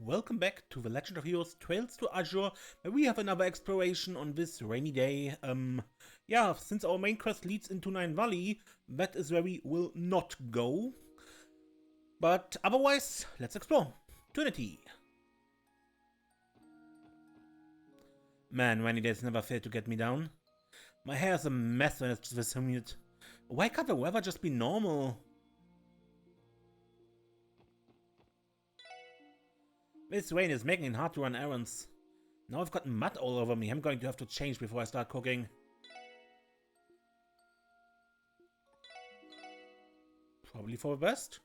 Welcome back to the Legend of Heroes Trails to Azure, where we have another exploration on this rainy day. Yeah, since our main quest leads into Nine Valley, that is where we will not go. But otherwise, let's explore. Trinity. Man, rainy days never fail to get me down. My hair is a mess when it's this humid. Why can't the weather just be normal? This rain is making it hard to run errands. Now I've got mud all over me. I'm going to have to change before I start cooking. Probably for the best.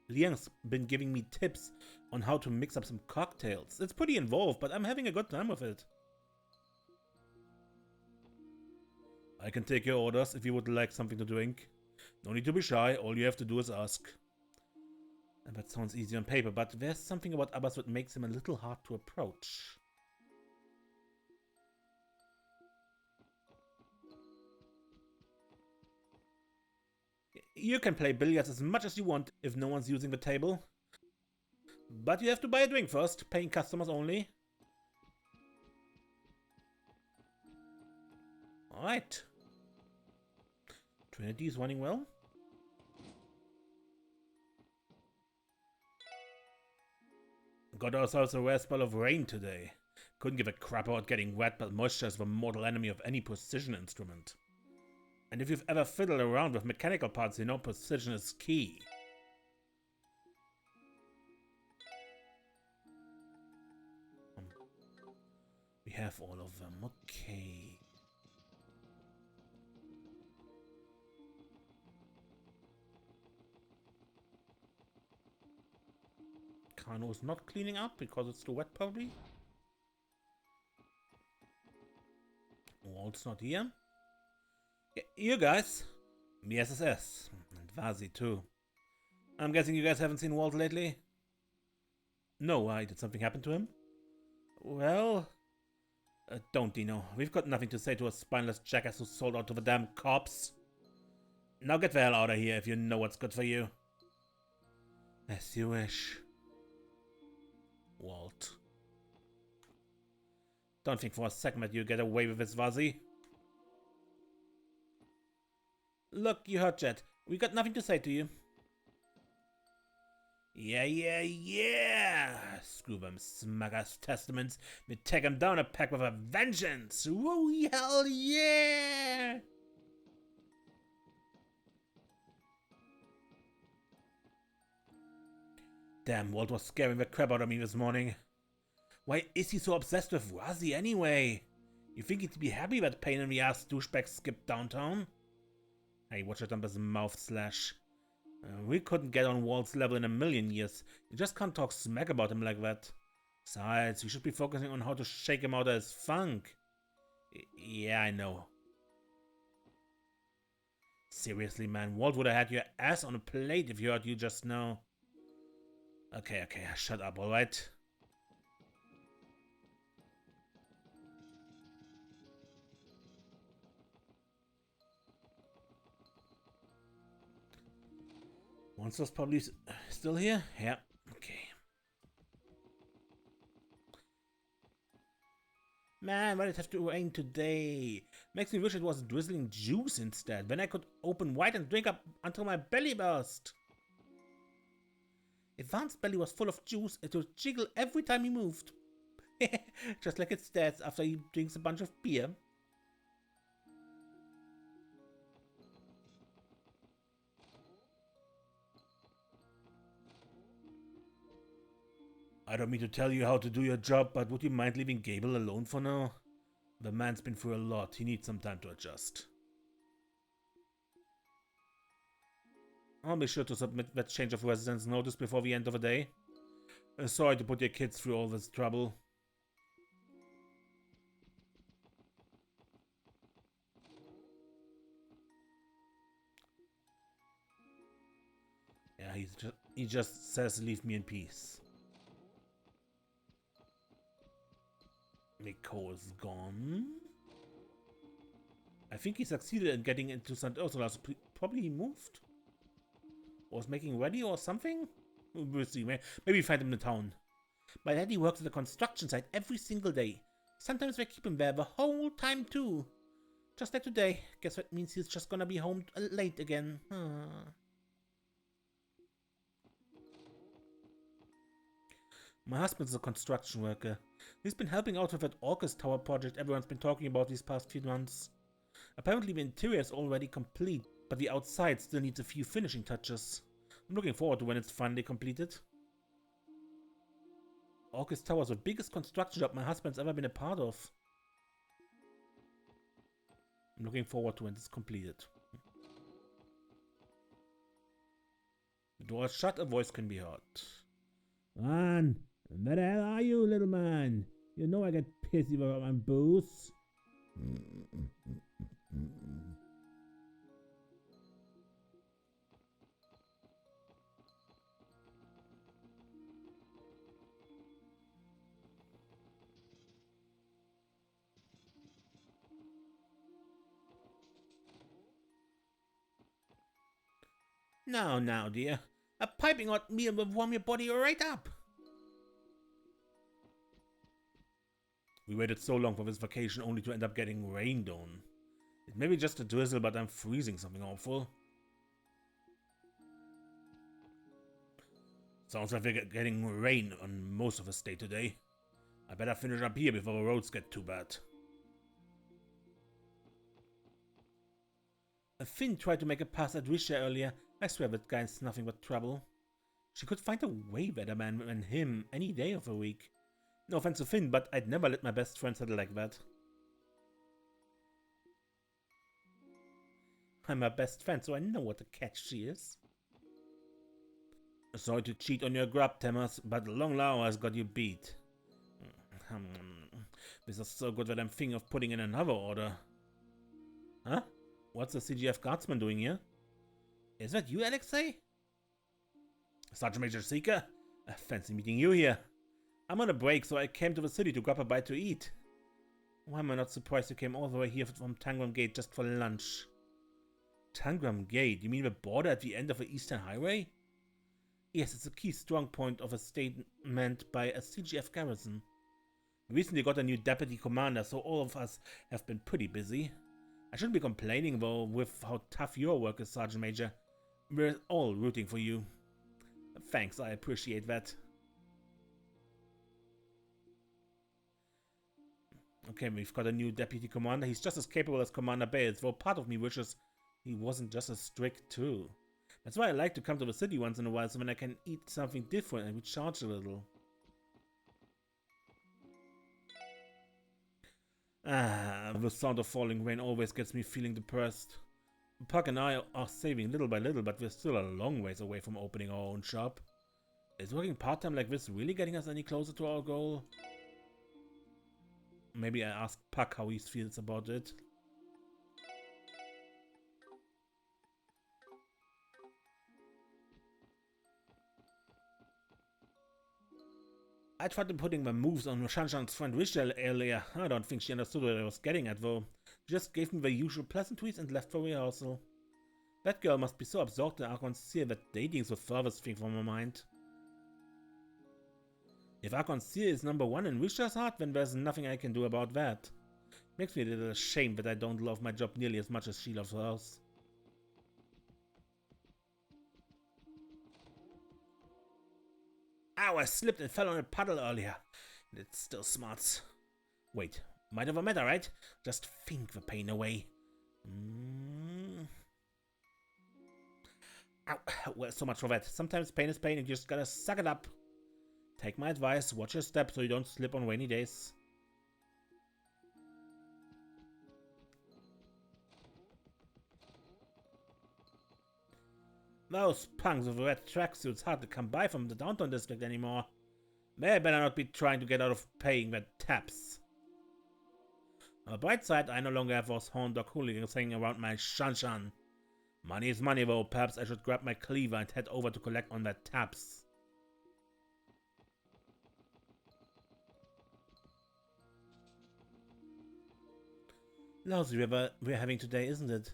Liang's been giving me tips on how to mix up some cocktails. It's pretty involved, but I'm having a good time with it. I can take your orders if you would like something to drink. No need to be shy, all you have to do is ask. And that sounds easy on paper, but there's something about Abbas that makes him a little hard to approach. You can play billiards as much as you want if no one's using the table. But you have to buy a drink first, paying customers only. Alright. Trinity is running well. Got ourselves a rare spell of rain today. Couldn't give a crap about getting wet, but moisture is the mortal enemy of any precision instrument. And if you've ever fiddled around with mechanical parts, you know precision is key. We have all of them, okay. Kano is not cleaning up because it's too wet, probably. Walt's not here. Yeah, you guys. BSSS. And Vazi too. I'm guessing you guys haven't seen Walt lately? No, why? Did something happen to him? Well... don't, Dino. We've got nothing to say to a spineless jackass who sold out to the damn cops. Now get the hell out of here if you know what's good for you. As you wish. Walt. Don't think for a second that you get away with this, Vazi. Look, you heard Jet. We got nothing to say to you. Yeah! Screw them smug-ass testaments. We take them down a pack with a vengeance! Woo, hell yeah! Damn, Walt was scaring the crap out of me this morning. Why is he so obsessed with Razi anyway? You think he'd be happy that pain in the ass douchebag skipped downtown? Hey, watch out on his mouth slash. We couldn't get on Walt's level in a million years. You just can't talk smack about him like that. Besides, you should be focusing on how to shake him out of his funk. Yeah, I know. Seriously, man, Walt would have had your ass on a plate if he heard you just now. Okay, shut up, alright? Monster's probably still here? Yeah, okay. Man, why did it have to rain today? Makes me wish it was drizzling juice instead. Then I could open wide and drink up until my belly burst. If Van's belly was full of juice, it would jiggle every time he moved. Just like its dad's after he drinks a bunch of beer. I don't mean to tell you how to do your job, but would you mind leaving Gable alone for now? The man's been through a lot. He needs some time to adjust. I'll be sure to submit that change of residence notice before the end of the day. Sorry to put your kids through all this trouble. Yeah, he just says leave me in peace. Miko is gone. think he succeeded in getting into St. Ursula's. Probably he moved? Or was making ready or something? We'll see. Maybe find him in the town. My daddy works at the construction site every single day. Sometimes they keep him there the whole time too. Just like today. Guess that means he's just gonna be home late again. My husband's a construction worker. He's been helping out with that Orcus Tower project everyone's been talking about these past few months. Apparently the interior is already complete, but the outside still needs a few finishing touches. I'm looking forward to when it's finally completed. Orcus Tower is the biggest construction job my husband's ever been a part of. I'm looking forward to when it's completed. The door is shut, a voice can be heard. Man, where the hell are you, little man? You know I get pissy about my booze. Now, dear. A piping hot meal will warm your body right up. We waited so long for this vacation only to end up getting rained on. It may be just a drizzle, but I'm freezing something awful. Sounds like we're getting rain on most of the state today. I better finish up here before the roads get too bad. Finn tried to make a pass at Risha earlier. I swear that guy's nothing but trouble. She could find a way better man than him any day of the week. No offense to Finn, but I'd never let my best friend settle like that. I'm her best friend, so I know what a catch she is. Sorry to cheat on your grub, Temas, but Long Lao has got you beat. This is so good that I'm thinking of putting in another order. Huh? What's the CGF guardsman doing here? Is that you, Alexei? Sergeant Major Seeker? Fancy meeting you here. I'm on a break, so I came to the city to grab a bite to eat. Why am I not surprised you came all the way here from Tangram Gate just for lunch? Tangram Gate? You mean the border at the end of the Eastern Highway? Yes, it's a key strong point of a statement by a CGF garrison. We recently got a new deputy commander, so all of us have been pretty busy. I shouldn't be complaining, though, with how tough your work is, Sergeant Major. We're all rooting for you. Thanks, I appreciate that. Okay, we've got a new deputy commander. He's just as capable as Commander Bales, though part of me wishes he wasn't just as strict too. That's why I like to come to the city once in a while, so when I can eat something different and recharge a little. The sound of falling rain always gets me feeling depressed. Puck and I are saving little by little, but we're still a long ways away from opening our own shop. Is working part-time like this really getting us any closer to our goal? Maybe I ask Puck how he feels about it. I tried putting my moves on Shanshan's friend Rishel earlier. I don't think she understood what I was getting at though. She just gave me the usual pleasantries and left for rehearsal. That girl must be so absorbed in Archon's Seer that dating's the furthest thing from her mind. If Archon's Seer is number one in Risha's heart, then there's nothing I can do about that. Makes me a little ashamed that I don't love my job nearly as much as she loves hers. Ow, I slipped and fell on a puddle earlier. It still smarts. Wait, might have a matter, right? Just think the pain away. Ow, well, so much for that. Sometimes pain is pain and you just gotta suck it up. Take my advice, watch your step so you don't slip on rainy days. Those punks with red tracksuits hard to come by from the downtown district anymore. They better not be trying to get out of paying their taps. On the bright side, I no longer have those horn dog hooligans hanging around my Shanshan. Money is money though, perhaps I should grab my cleaver and head over to collect on their taps. Lousy river we're having today, isn't it?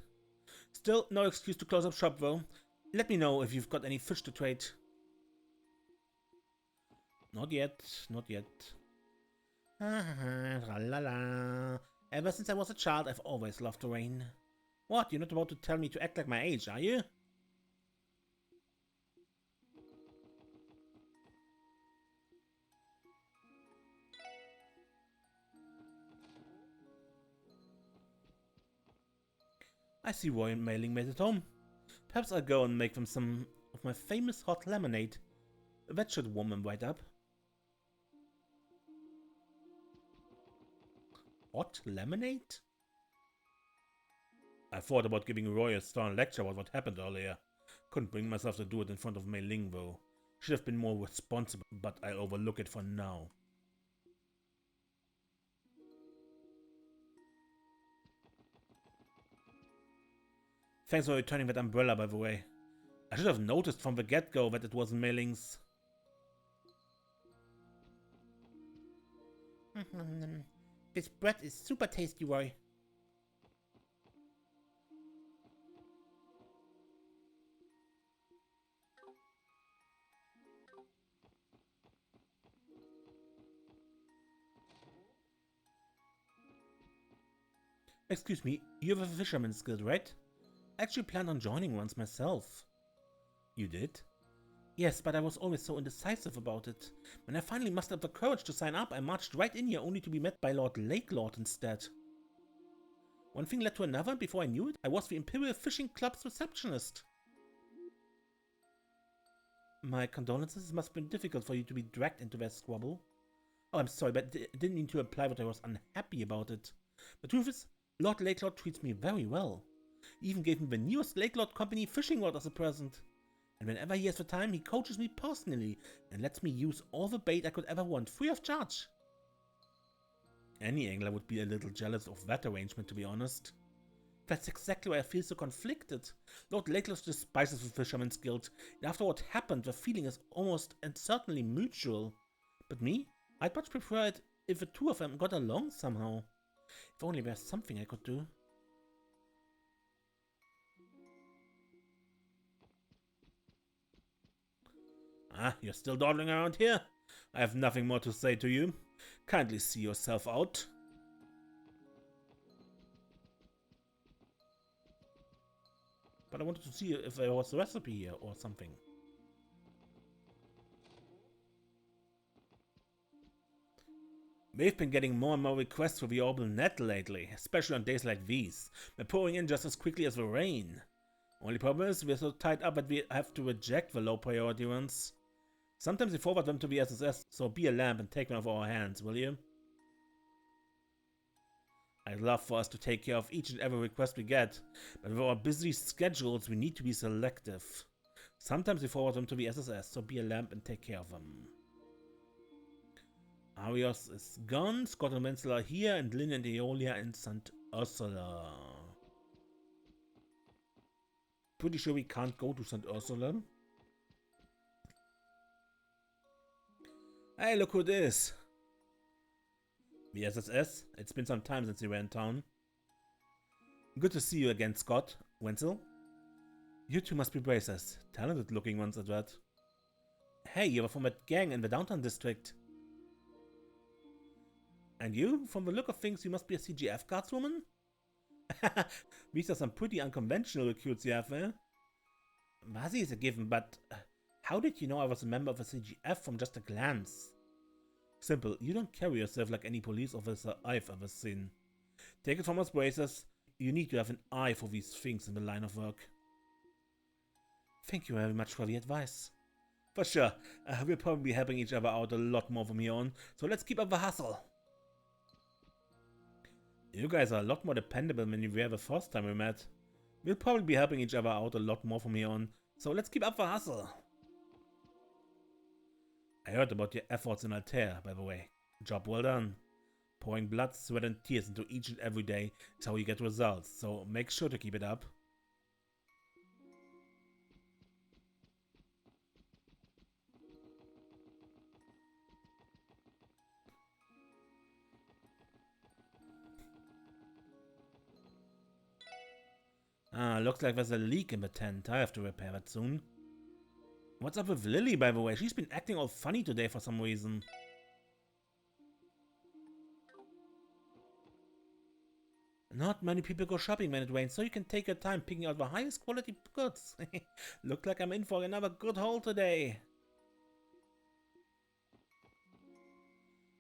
Still, no excuse to close up shop though. Let me know if you've got any fish to trade. Not yet, not yet. La. Ever since I was a child, I've always loved the rain. What, you're not about to tell me to act like my age, are you? I see Roy and Mailing made it home. Perhaps I'll go and make them some of my famous hot lemonade. That should warm them right up. Hot lemonade? I thought about giving Roy a stern lecture about what happened earlier. Couldn't bring myself to do it in front of Mei Ling though. Should have been more responsible, but I'll overlook it for now. Thanks for returning that umbrella, by the way. I should have noticed from the get-go that it wasn't Mei Ling's. This bread is super tasty, Roy. Excuse me, you have a fisherman's guild, right? I actually planned on joining once myself. You did? Yes, but I was always so indecisive about it. When I finally mustered up the courage to sign up, I marched right in here only to be met by Lord Lakelord instead. One thing led to another, and before I knew it, I was the Imperial Fishing Club's receptionist. My condolences. It must have been difficult for you to be dragged into that squabble. Oh, I'm sorry, but I didn't mean to imply that I was unhappy about it. The truth is, Lord Lakelord treats me very well. He even gave me the newest Lakelord Company fishing rod as a present. And whenever he has the time, he coaches me personally and lets me use all the bait I could ever want, free of charge. Any angler would be a little jealous of that arrangement, to be honest. That's exactly why I feel so conflicted. Lord Lakelord despises the Fisherman's Guild, and after what happened, the feeling is almost and certainly mutual. But me? I'd much prefer it if the two of them got along somehow. If only there's something I could do. Ah, you're still dawdling around here? I have nothing more to say to you. Kindly see yourself out. But I wanted to see if there was a recipe here or something. We've been getting more and more requests for the Orbital Net lately, especially on days like these. They're pouring in just as quickly as the rain. Only problem is we're so tied up that we have to reject the low priority ones. Sometimes we forward them to the SSS, so be a lamp and take one off our hands, will you? I'd love for us to take care of each and every request we get, but with our busy schedules we need to be selective. Sometimes we forward them to the SSS, so be a lamp and take care of them. Arios is gone, Scott and Wenzel are here, and Lynn and Eolia in St. Ursula. Pretty sure we can't go to St. Ursula. Hey, look who it is. The SSS. It's been some time since we were in town. Good to see you again, Scott. Wenzel? You two must be bracers. Talented looking ones at that. Hey, you were from that gang in the downtown district. And you? From the look of things, you must be a CGF guardswoman? These are some pretty unconventional recruits you have there. Vasi is a given, but how did you know I was a member of a CGF from just a glance? Simple, you don't carry yourself like any police officer I've ever seen. Take it from us bracers, you need to have an eye for these things in the line of work. Thank you very much for the advice. For sure, we'll probably be helping each other out a lot more from here on, so let's keep up the hustle. You guys are a lot more dependable than you were the first time we met. We'll probably be helping each other out a lot more from here on, so let's keep up the hustle. I heard about your efforts in Altair, by the way. Job well done. Pouring blood, sweat and tears into each and every day is how you get results, so make sure to keep it up. Ah, looks like there's a leak in the tent. I have to repair it soon. What's up with Lily, by the way? She's been acting all funny today for some reason. Not many people go shopping when it rains, so you can take your time picking out the highest quality goods. Look like I'm in for another good haul today.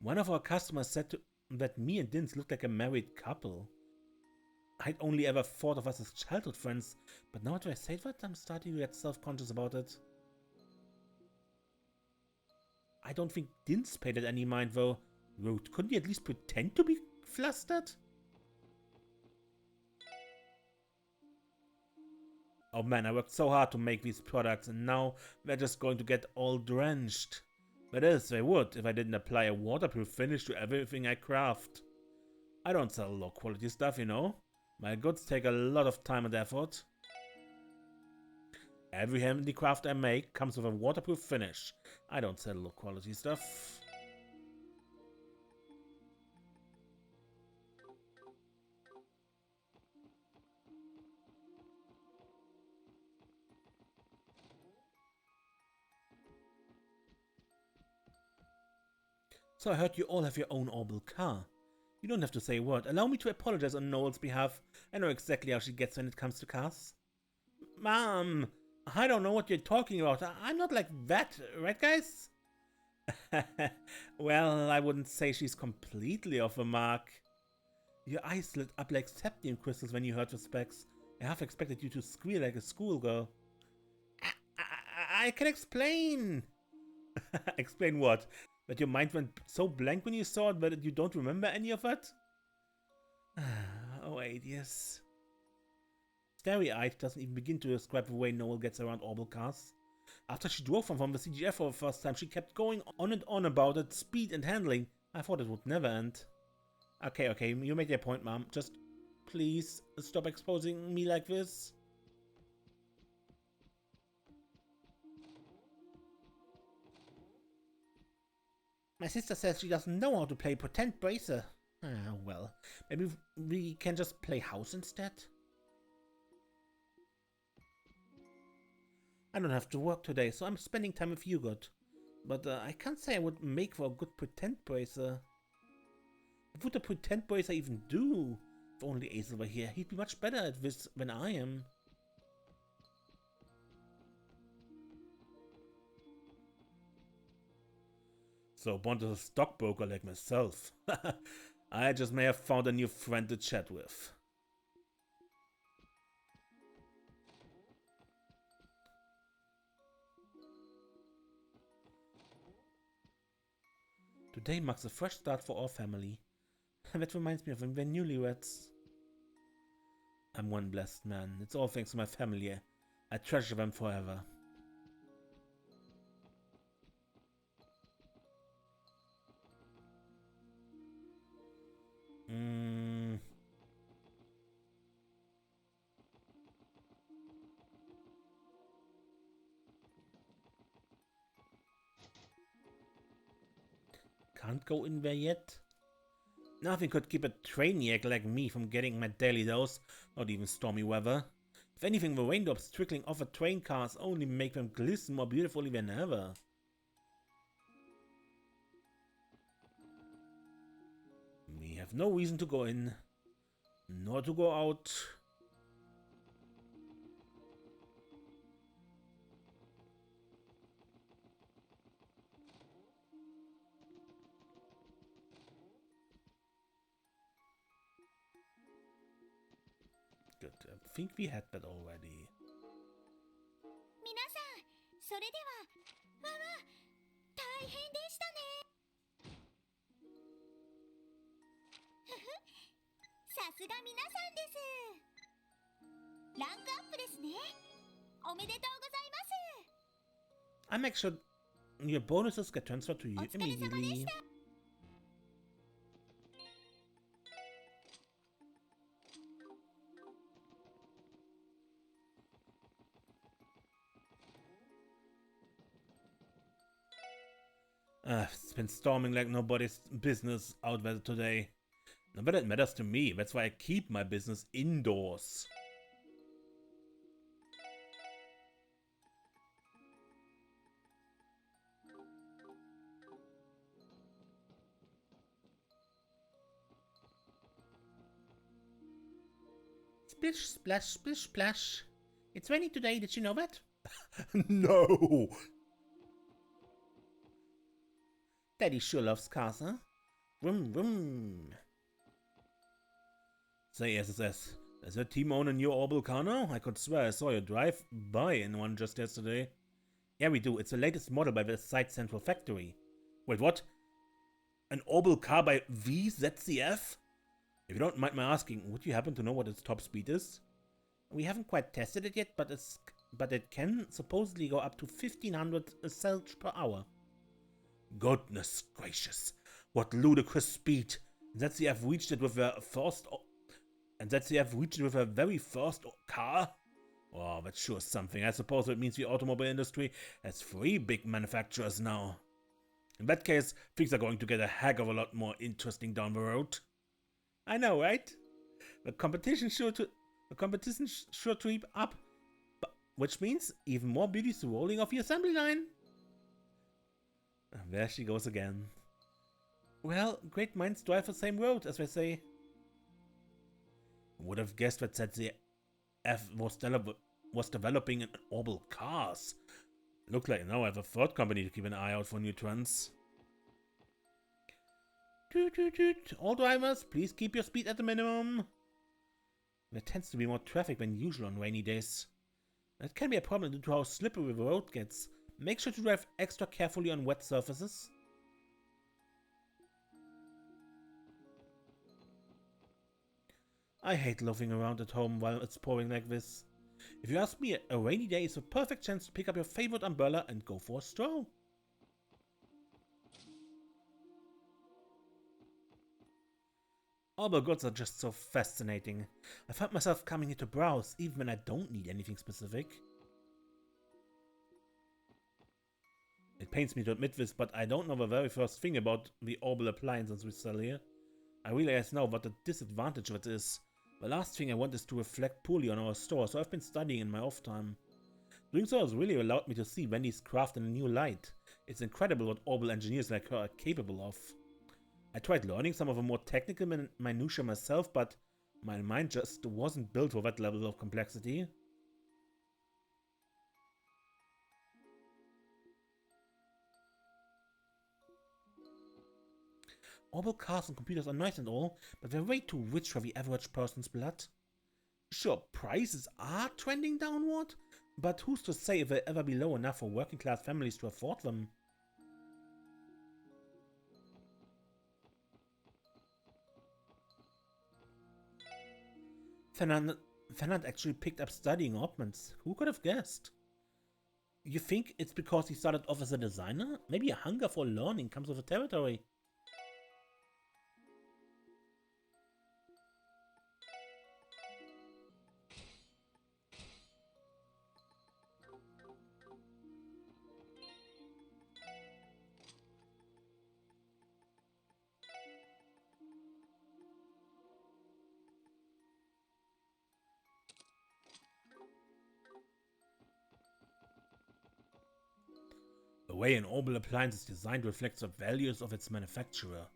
One of our customers said that me and Dins looked like a married couple. I'd only ever thought of us as childhood friends, but now that I say that, I'm starting to get self-conscious about it. I don't think Dins paid it any mind though. Rude, couldn't you at least pretend to be flustered? Oh man, I worked so hard to make these products and now they're just going to get all drenched. That is, they would if I didn't apply a waterproof finish to everything I craft. I don't sell low quality stuff, you know. My goods take a lot of time and effort. Every handicraft I make comes with a waterproof finish. I don't sell low quality stuff. So I heard you all have your own orbital car. You don't have to say a word. Allow me to apologize on Noel's behalf. I know exactly how she gets when it comes to cars. Mom, I don't know what you're talking about. I'm not like that, right guys? Well, I wouldn't say she's completely off the mark. Your eyes lit up like septium crystals when you heard the specs. I half expected you to squeal like a schoolgirl. I can explain. Explain what? That your mind went so blank when you saw it that you don't remember any of it? Oh, Adius. Starry-eyed doesn't even begin to describe the way Noel gets around orbital cars. After she drove from the CGF for the first time, she kept going on and on about its speed and handling. I thought it would never end. Okay, you made your point, Mom. Just please stop exposing me like this. My sister says she doesn't know how to play pretend bracer. Ah, well, maybe we can just play house instead? I don't have to work today, so I'm spending time with you, good. But I can't say I would make for a good pretend bracer. What would a pretend bracer even do? If only Azel were here, he'd be much better at this than I am. So Bond is a stockbroker like myself. I just may have found a new friend to chat with. Today marks a fresh start for our family. That reminds me of when we're newlyweds. I'm one blessed man. It's all thanks to my family. I treasure them forever. Can't go in there yet? Nothing could keep a trainiac like me from getting my daily dose, not even stormy weather. If anything, the raindrops trickling off of train cars only make them glisten more beautifully than ever. We have no reason to go in, nor to go out. Good, I think we had that already. 皆さん、それでは、わわ、大変でしたね。ふふ、さすが皆さんです。ランクアップですね。おめでとうございます。I make sure your bonuses get transferred to you immediately. It's been storming like nobody's business out there today. Not that it matters to me, that's why I keep my business indoors. Splish, splash, splish, splash. It's raining today, did you know that? No! Daddy sure loves cars, huh? Vroom, vroom. Say, SSS, does your team own a new Orbital car now? I could swear I saw you drive by in one just yesterday. Yeah, we do. It's the latest model by the Site Central factory. Wait, what? An Orbital car by VZCF? If you don't mind my asking, would you happen to know what its top speed is? We haven't quite tested it yet, but it can supposedly go up to 1500 cells per hour. Goodness gracious, what ludicrous speed! ZCF reached it with their very first car? Oh, that's sure something. I suppose it means the automobile industry has 3 big manufacturers now. In that case, things are going to get a heck of a lot more interesting down the road. I know, right? The competition sure to heat up, which means even more beauties rolling off the assembly line. There she goes again. Well, great minds drive the same road, as they say. Would have guessed that ZCF was developing an orbital cars. Looks like now I have a third company to keep an eye out for new trends. Toot toot toot. All drivers, please keep your speed at the minimum. There tends to be more traffic than usual on rainy days. That can be a problem due to how slippery the road gets. Make sure to drive extra carefully on wet surfaces. I hate loafing around at home while it's pouring like this. If you ask me, a rainy day is a perfect chance to pick up your favorite umbrella and go for a stroll. Orbital goods are just so fascinating. I find myself coming here to browse even when I don't need anything specific. It pains me to admit this, but I don't know the very first thing about the orbital appliances we sell here. I realize now what the disadvantage of it is. The last thing I want is to reflect poorly on our store, so I've been studying in my off time. Doing so has really allowed me to see Wendy's craft in a new light. It's incredible what orbital engineers like her are capable of. I tried learning some of the more technical minutiae myself, but my mind just wasn't built for that level of complexity. Orbital cars and computers are nice and all, but they're way too rich for the average person's blood. Sure, prices are trending downward, but who's to say if they'll ever be low enough for working class families to afford them? Fernand actually picked up studying augments. Who could have guessed? You think it's because he started off as a designer? Maybe a hunger for learning comes with the territory. The way an orbital appliance is designed reflects the values of its manufacturer.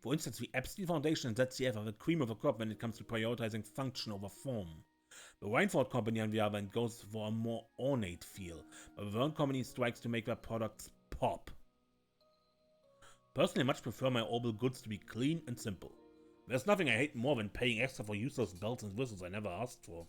For instance, the Epstein Foundation and ZCF are the cream of the crop when it comes to prioritizing function over form. The Reinford Company, on the other hand, goes for a more ornate feel, but the Verne Company strikes to make their products pop. Personally, I much prefer my orbital goods to be clean and simple. There's nothing I hate more than paying extra for useless bells and whistles I never asked for.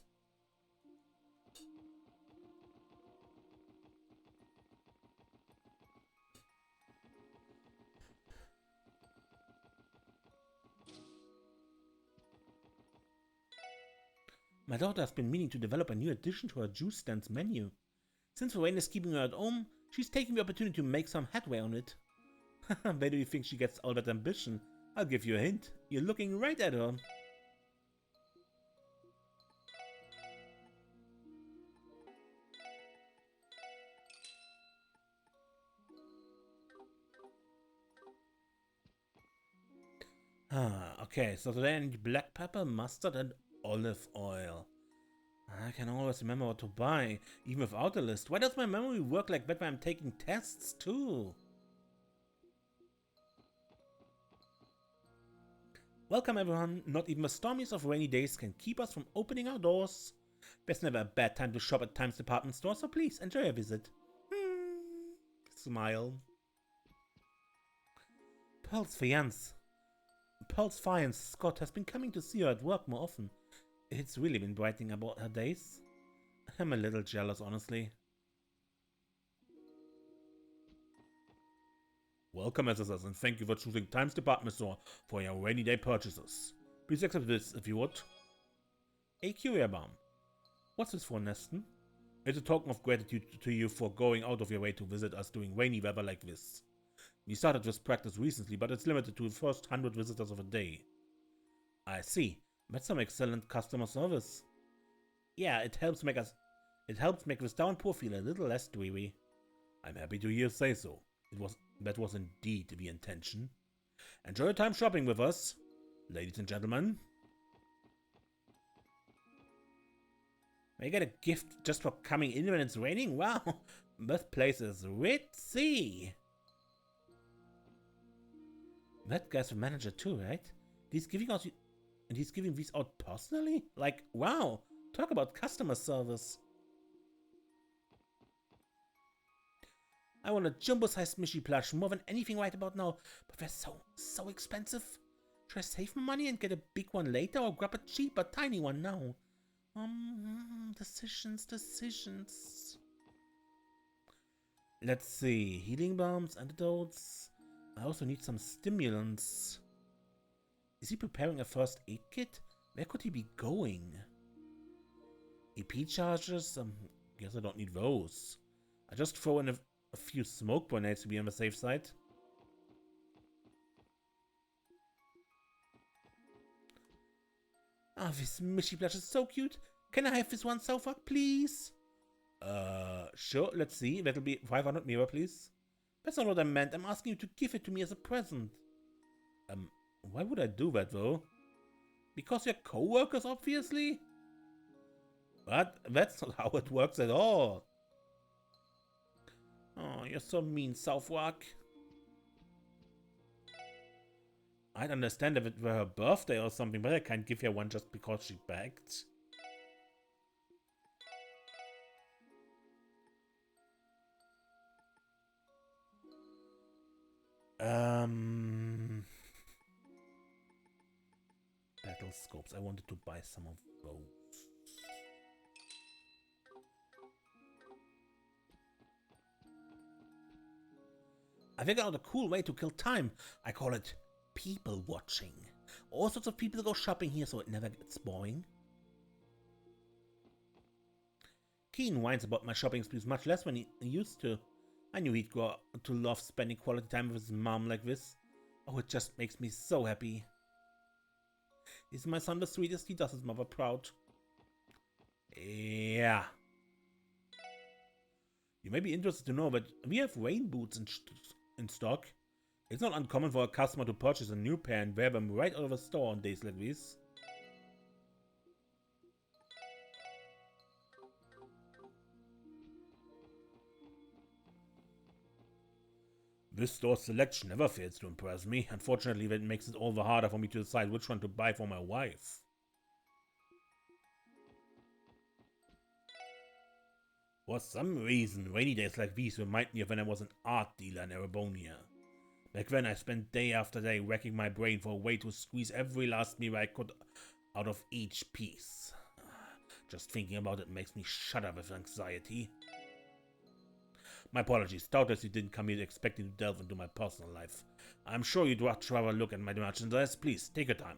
My daughter has been meaning to develop a new addition to her juice stand's menu. Since Lorraine is keeping her at home, she's taking the opportunity to make some headway on it. Where do you think she gets all that ambition? I'll give you a hint. You're looking right at her. Okay, so today I need black pepper, mustard, and olive oil. I can always remember what to buy, even without a list. Why does my memory work like that when I'm taking tests too? Welcome everyone. Not even the stormiest of rainy days can keep us from opening our doors. There's never a bad time to shop at Times department store, so please enjoy your visit. Smile. Pearl's fiance, Scott, has been coming to see her at work more often. It's really been brightening about her days. I'm a little jealous, honestly. Welcome, SSS, and thank you for choosing Times department store for your rainy day purchases. Please accept this if you would. A curia balm. What's this for, Neston? It's a token of gratitude to you for going out of your way to visit us during rainy weather like this. We started this practice recently, but it's limited to the first 100 visitors of a day. I see. That's some excellent customer service. Yeah, it helps make this downpour feel a little less dreary. I'm happy to hear you say so. That was indeed the intention. Enjoy your time shopping with us, ladies and gentlemen. May I get a gift just for coming in when it's raining? Wow, this place is ritzy. That guy's the manager too, right? He's giving these out personally? Like, wow, talk about customer service. I want a jumbo-sized Mishy plush more than anything right about now, but they're so expensive. Should I save my money and get a big one later, or grab a cheaper, tiny one now? Decisions. Let's see, healing balms, antidotes. I also need some stimulants. Is he preparing a first aid kit? Where could he be going? EP charges? Guess I don't need those. I just throw in a few smoke grenades to be on the safe side. Ah, this Mishy plush is so cute. Can I have this one so far, please? Sure, let's see. That'll be 500 mirror, please. That's not what I meant. I'm asking you to give it to me as a present. Why would I do that, though? Because you're co-workers, obviously? But that's not how it works at all. Oh, you're so mean, Southwark. I'd understand if it were her birthday or something, but I can't give her one just because she begged. Battle scopes. I wanted to buy some of those. I figured out a cool way to kill time. I call it people watching. All sorts of people go shopping here, so it never gets boring. Keen whines about my shopping sprees much less when he used to. I knew he'd grow to love spending quality time with his mom like this. Oh, it just makes me so happy. Is my son the sweetest? He does his mother proud. Yeah. You may be interested to know that we have rain boots in stock. It's not uncommon for a customer to purchase a new pair and wear them right out of a store on days like this. This store's selection never fails to impress me. Unfortunately, that makes it all the harder for me to decide which one to buy for my wife. For some reason, rainy days like these remind me of when I was an art dealer in Erebonia. Back then, I spent day after day racking my brain for a way to squeeze every last mirror I could out of each piece. Just thinking about it makes me shudder with anxiety. My apologies, doubtless you didn't come here expecting to delve into my personal life. I'm sure you'd much rather look at my merchandise. Please, take your time.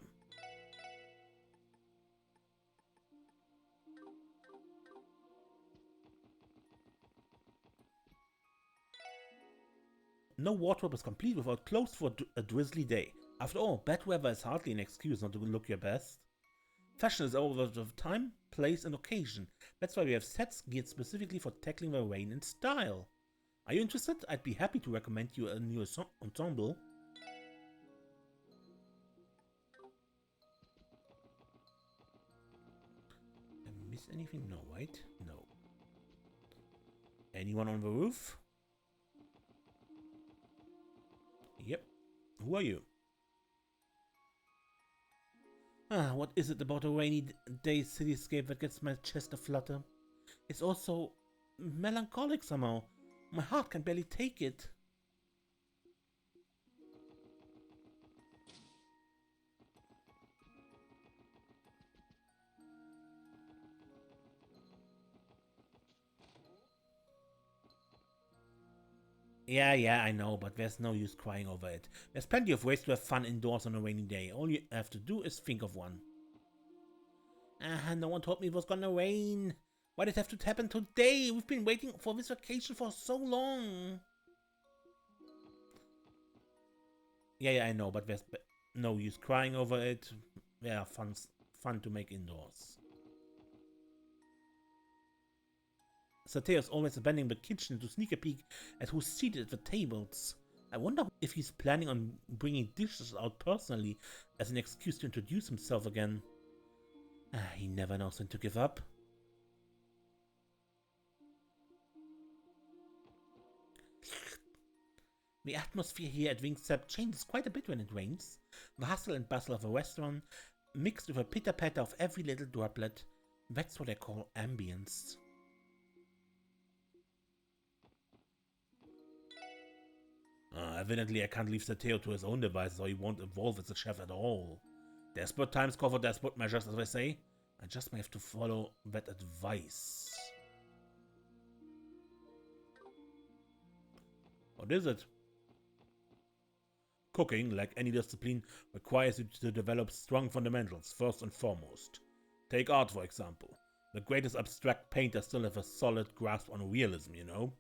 No wardrobe is complete without clothes for a drizzly day. After all, bad weather is hardly an excuse not to look your best. Fashion is over the time, place, and occasion. That's why we have sets geared specifically for tackling the rain in style. Are you interested? I'd be happy to recommend you a new ensemble. Did I miss anything? No, right? No. Anyone on the roof? Yep. Who are you? What is it about a rainy day cityscape that gets my chest aflutter? It's also melancholic somehow. My heart can barely take it. Yeah, I know, but there's no use crying over it. There's plenty of ways to have fun indoors on a rainy day. All you have to do is think of one. No one told me it was gonna rain. Why did it have to happen today? We've been waiting for this vacation for so long. Yeah, I know, but there's no use crying over it. Yeah, fun to make indoors. Sateo's always abandoning the kitchen to sneak a peek at who's seated at the tables. I wonder if he's planning on bringing dishes out personally as an excuse to introduce himself again. He never knows when to give up. The atmosphere here at Wingstep changes quite a bit when it rains. The hustle and bustle of a restaurant, mixed with a pitter-patter of every little droplet. That's what I call ambience. Evidently I can't leave Sateo to his own devices or he won't evolve as a chef at all. Desperate times call for desperate measures, as I say. I just may have to follow that advice. What is it? Cooking, like any discipline, requires you to develop strong fundamentals, first and foremost. Take art, for example. The greatest abstract painters still have a solid grasp on realism, you know?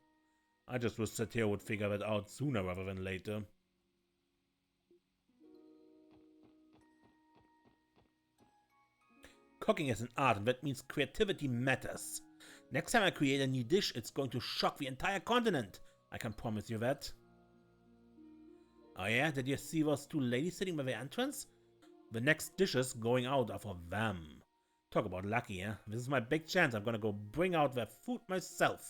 I just wish Sateo would figure that out sooner rather than later. Cooking is an art, and that means creativity matters. Next time I create a new dish, it's going to shock the entire continent. I can promise you that. Oh yeah, did you see those two ladies sitting by the entrance? The next dishes going out are for them. Talk about lucky, eh? This is my big chance. I'm gonna go bring out their food myself.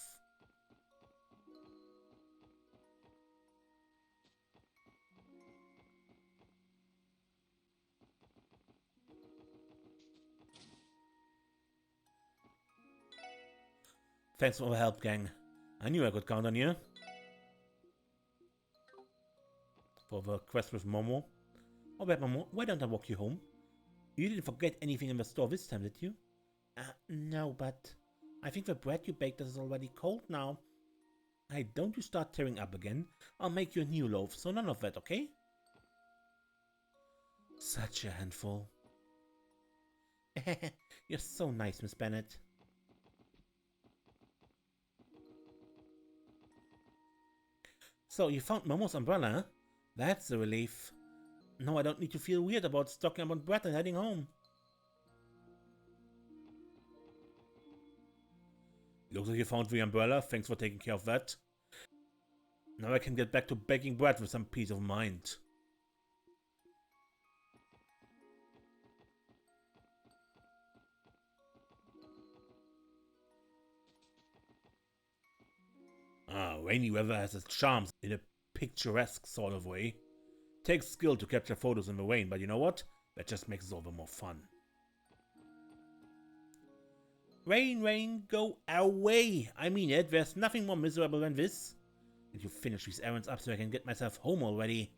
Thanks for the help, gang. I knew I could count on you. For the quest with Momo. Oh, wait, Momo, why don't I walk you home? You didn't forget anything in the store this time, did you? No, but I think the bread you baked is already cold now. Hey, don't you start tearing up again. I'll make you a new loaf, so none of that, okay? Such a handful. You're so nice, Miss Bennett. So, you found Momo's umbrella, huh? That's a relief. No, I don't need to feel weird about stocking up on bread and heading home. Looks like you found the umbrella. Thanks for taking care of that. Now I can get back to baking bread with some peace of mind. Rainy weather has its charms in a picturesque sort of way. Takes skill to capture photos in the rain, but you know what? That just makes it all the more fun. Rain, rain, go away! I mean it, there's nothing more miserable than this. And you finish these errands up so I can get myself home already.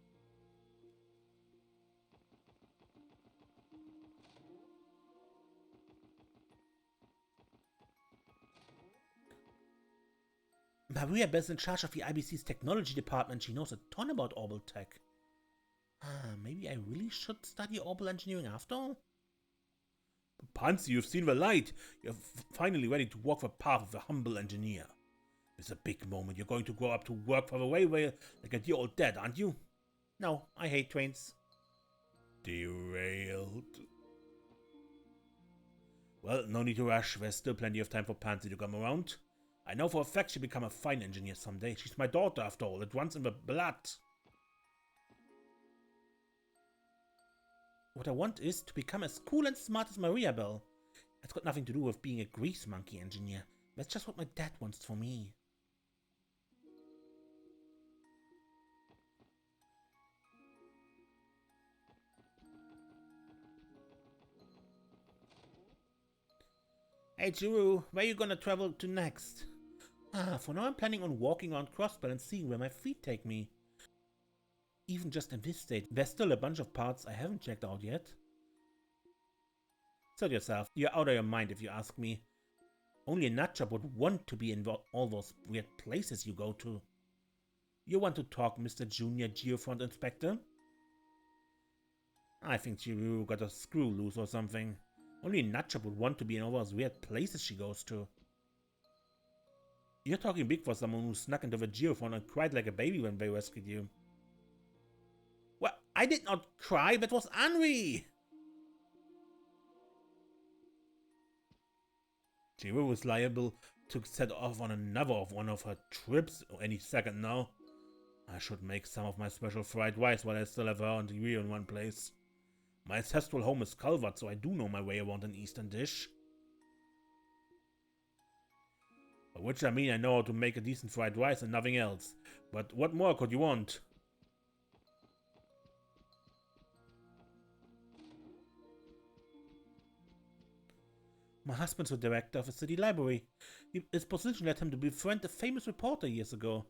Maria Bell's in charge of the IBC's technology department. She knows a ton about orbital tech. Maybe I really should study orbital engineering after all? Pansy, you've seen the light. You're finally ready to walk the path of the humble engineer. It's a big moment. You're going to grow up to work for the railway like a dear old dad, aren't you? No, I hate trains. Derailed. Well, no need to rush. There's still plenty of time for Pansy to come around. I know for a fact she'll become a fine engineer someday. She's my daughter, after all. It runs in the blood. What I want is to become as cool and smart as Maria Bell. It's got nothing to do with being a grease monkey engineer. That's just what my dad wants for me. Hey Jiru, where you gonna travel to next? For now I'm planning on walking around Crossbell and seeing where my feet take me. Even just in this state, there's still a bunch of parts I haven't checked out yet. Tell yourself, you're out of your mind if you ask me. Only a nutjob would want to be in all those weird places you go to. You want to talk, Mr. Junior Geofront Inspector? I think Jiru got a screw loose or something. Only a nutjob would want to be in all those weird places she goes to. You're talking big for someone who snuck into the Geofront and cried like a baby when they rescued you. Well, I did not cry, that was Henri! Jiru is liable to set off on another of one of her trips any second now. I should make some of my special fried rice while I still have her on TV in one place. My ancestral home is Calvert, so I do know my way around an Eastern dish. By which I mean I know how to make a decent fried rice and nothing else. But what more could you want? My husband's the director of a city library. His position led him to befriend a famous reporter years ago.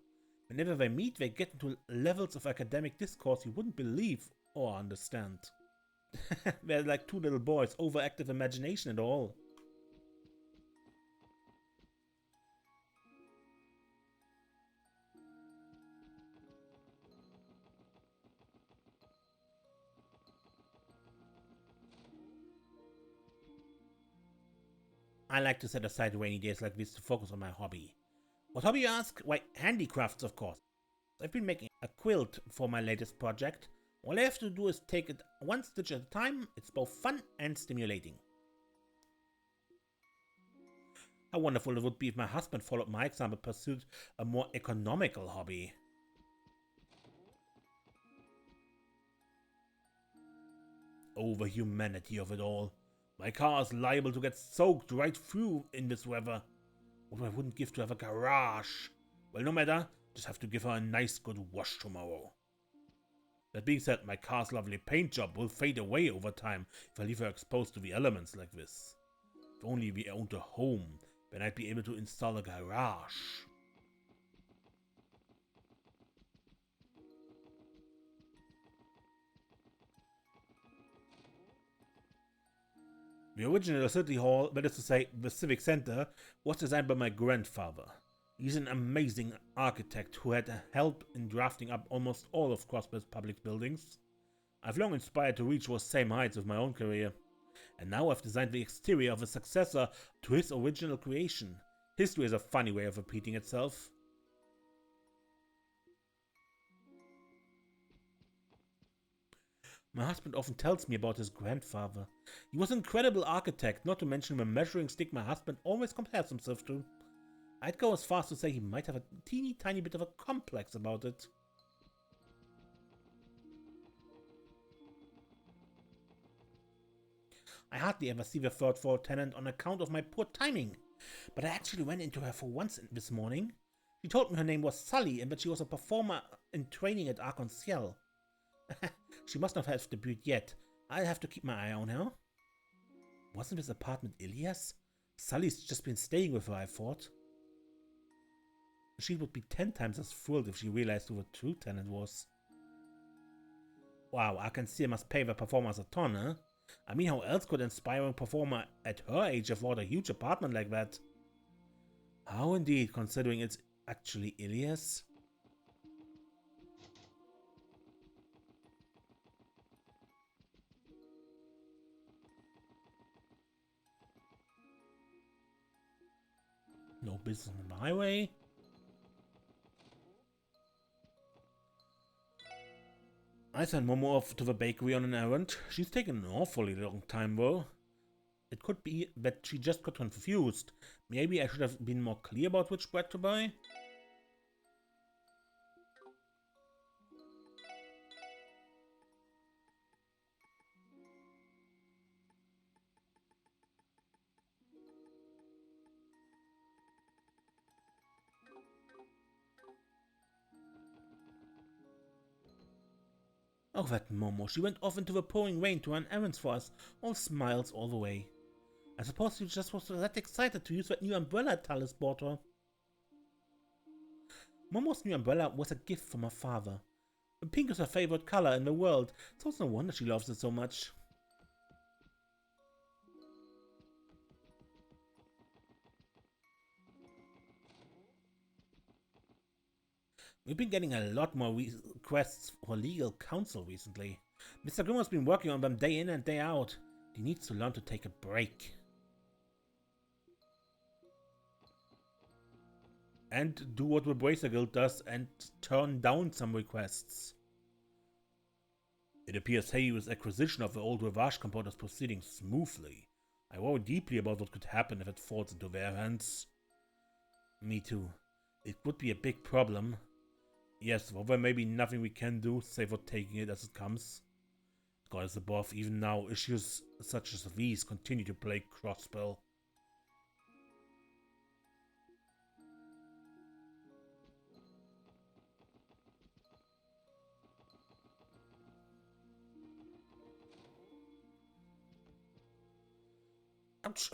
Whenever they meet, they get into levels of academic discourse you wouldn't believe or understand. They're like two little boys, overactive imagination and all. I like to set aside rainy days like this to focus on my hobby. What hobby, you ask? Why, handicrafts, of course. I've been making a quilt for my latest project. All I have to do is take it one stitch at a time. It's both fun and stimulating. How wonderful it would be if my husband followed my example and pursued a more economical hobby. Oh, the humanity of it all. My car is liable to get soaked right through in this weather. What I wouldn't give to have a garage. Well, no matter, just have to give her a nice good wash tomorrow. That being said, my car's lovely paint job will fade away over time if I leave her exposed to the elements like this. If only we owned a home, then I'd be able to install a garage. The original City Hall, that is to say, the Civic Center, was designed by my grandfather. He's an amazing architect who had help in drafting up almost all of Crossbell's public buildings. I've long aspired to reach those same heights with my own career. And now I've designed the exterior of a successor to his original creation. History is a funny way of repeating itself. My husband often tells me about his grandfather. He was an incredible architect, not to mention the measuring stick my husband always compares himself to. I'd go as far as to say he might have a teeny tiny bit of a complex about it. I hardly ever see the third floor tenant on account of my poor timing, but I actually ran into her for once this morning. She told me her name was Sully and that she was a performer in training at Arc-en-Ciel. She must not have debuted yet. I'll have to keep my eye on her. Wasn't this apartment Ilias? Sully's just been staying with her, I thought. She would be 10 times as thrilled if she realized who the true tenant was. Wow, Arc-en-Ciel must pay the performers a ton, huh? I mean, how else could an inspiring performer at her age afford a huge apartment like that? How indeed, considering it's actually Ilias? No business on the highway. I sent Momo off to the bakery on an errand. She's taken an awfully long time though. It could be that she just got confused. Maybe I should have been more clear about which bread to buy? Oh, that Momo. She went off into the pouring rain to run errands for us. All smiles all the way. I suppose you just was that excited to use that new umbrella Talis bought her. Momo's new umbrella was a gift from her father. Pink is her favorite color in the world, so it's no wonder she loves it so much. We've been getting a lot more requests for legal counsel recently. Mr. Grimm has been working on them day in and day out. He needs to learn to take a break. And do what the Bracer Guild does and turn down some requests. It appears Heiyu's acquisition of the old Ravage compound is proceeding smoothly. I worry deeply about what could happen if it falls into their hands. Me too. It would be a big problem. Yes, well, there may be nothing we can do, save for taking it as it comes. God is above, even now, issues such as these continue to plague Crossbell. Ouch!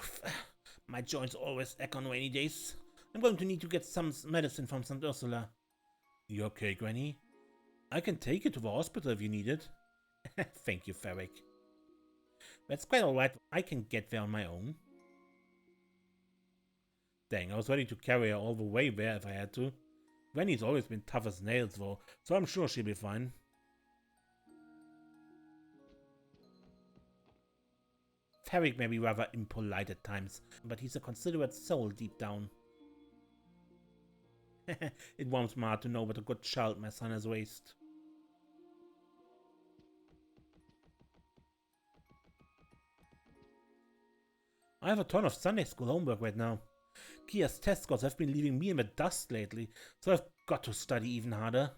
My joints always ache on rainy days. I'm going to need to get some medicine from St. Ursula. You okay, Granny? I can take you to the hospital if you need it. Thank you, Ferric. That's quite alright, I can get there on my own. Dang, I was ready to carry her all the way there if I had to. Granny's always been tough as nails though, so I'm sure she'll be fine. Ferric may be rather impolite at times, but he's a considerate soul deep down. It warms my heart to know what a good child my son has raised. I have a ton of Sunday school homework right now. Kia's test scores have been leaving me in the dust lately, so I've got to study even harder.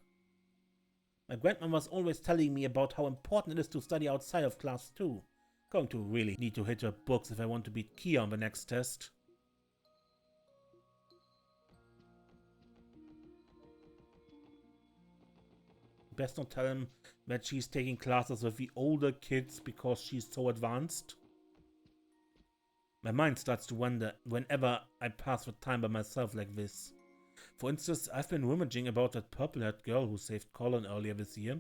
My grandma was always telling me about how important it is to study outside of class too. Going to really need to hit her books if I want to beat Kia on the next test. Best not tell him that she's taking classes with the older kids because she's so advanced. My mind starts to wander whenever I pass the time by myself like this. For instance, I've been rummaging about that purple-haired girl who saved Colin earlier this year.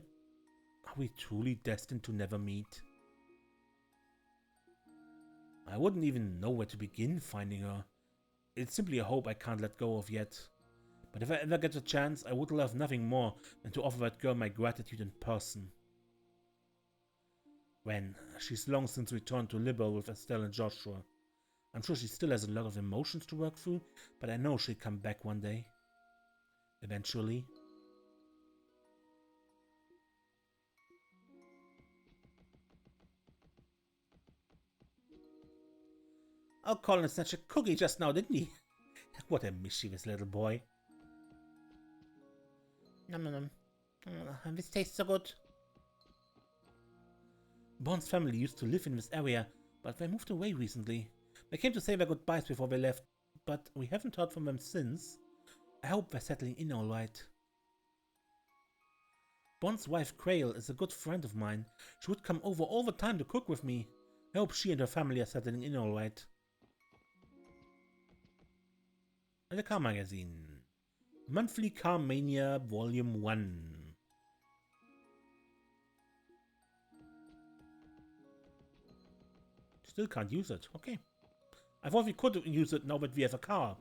Are we truly destined to never meet? I wouldn't even know where to begin finding her. It's simply a hope I can't let go of yet. But if I ever get a chance, I would love nothing more than to offer that girl my gratitude in person. When she's long since returned to Liberal with Estelle and Joshua. I'm sure she still has a lot of emotions to work through, but I know she'll come back one day. Eventually. Oh, Colin snatched a cookie just now, didn't he? What a mischievous little boy. Nom nom nom. This tastes so good. Bond's family used to live in this area, but they moved away recently. They came to say their goodbyes before they left, but we haven't heard from them since. I hope they're settling in alright. Bond's wife Crail is a good friend of mine. She would come over all the time to cook with me. I hope she and her family are settling in alright. The Car Magazine. Monthly Car Mania Volume 1. Still can't use it. Okay. I thought we could use it now that we have a car.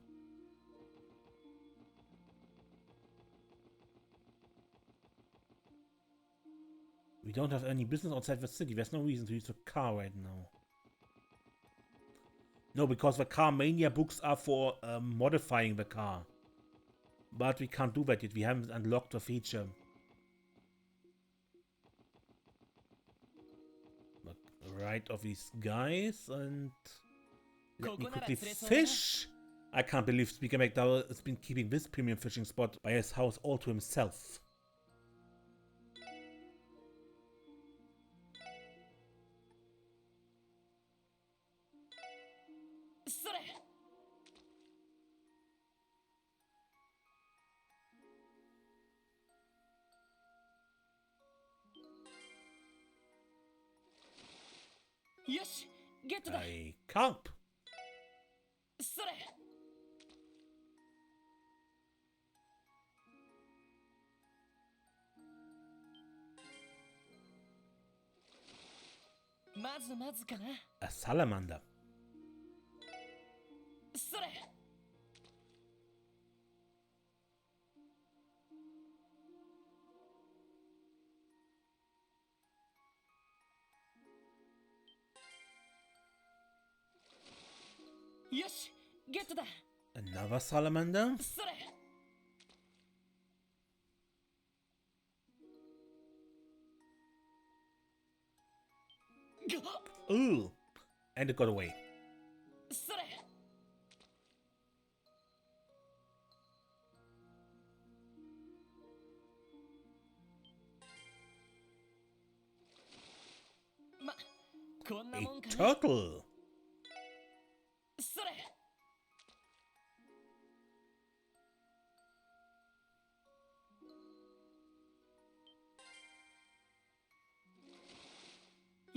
We don't have any business outside the city. There's no reason to use a car right now. No, because the Car Mania books are for modifying the car. But we can't do that yet. We haven't unlocked the feature. Look, right of these guys and let me quickly fish. I can't believe Speaker McDowell has been keeping this premium fishing spot by his house all to himself. A carp. それ。まずまずかな。 A salamander. それ。よし、ゲットだ。 Another salamander? それ。 Ooh. And it got away. それ。 ま、こんな A もんかな。 turtle. それ。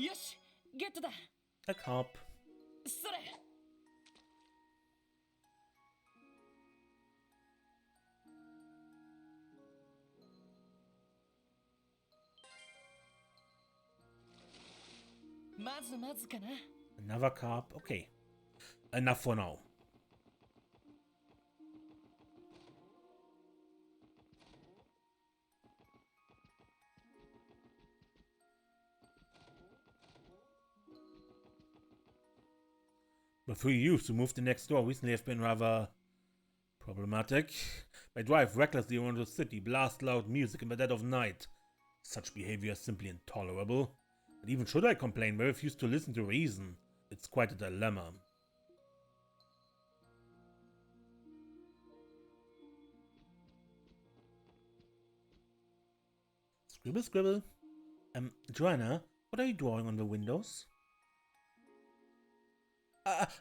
よし、ゲットだ。 A carp. それ。 まずまずかな。 Another carp. Okay. Enough for now. But for you to move the next door recently have been rather problematic. I drive recklessly around the city, blast loud music in the dead of night. Such behavior is simply intolerable. And even should I complain, I refuse to listen to reason. It's quite a dilemma. Scribble, scribble. Joanna, what are you drawing on the windows?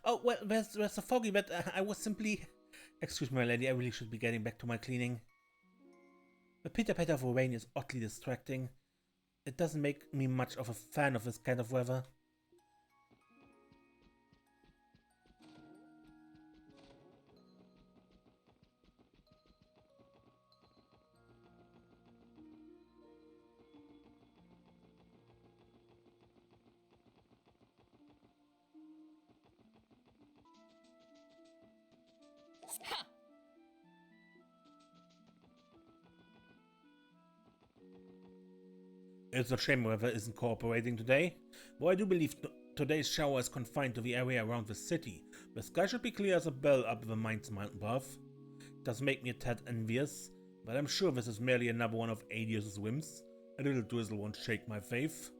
Oh, well, there's a foggy, but I was simply... Excuse me, my lady, I really should be getting back to my cleaning. The pitter-patter of rain is oddly distracting. It doesn't make me much of a fan of this kind of weather. Ha! It's a shame weather isn't cooperating today. Though I do believe today's shower is confined to the area around the city. The sky should be clear as a bell up the Mainz mountain path. It does make me a tad envious, but I'm sure this is merely another one of Adios' whims. A little drizzle won't shake my faith.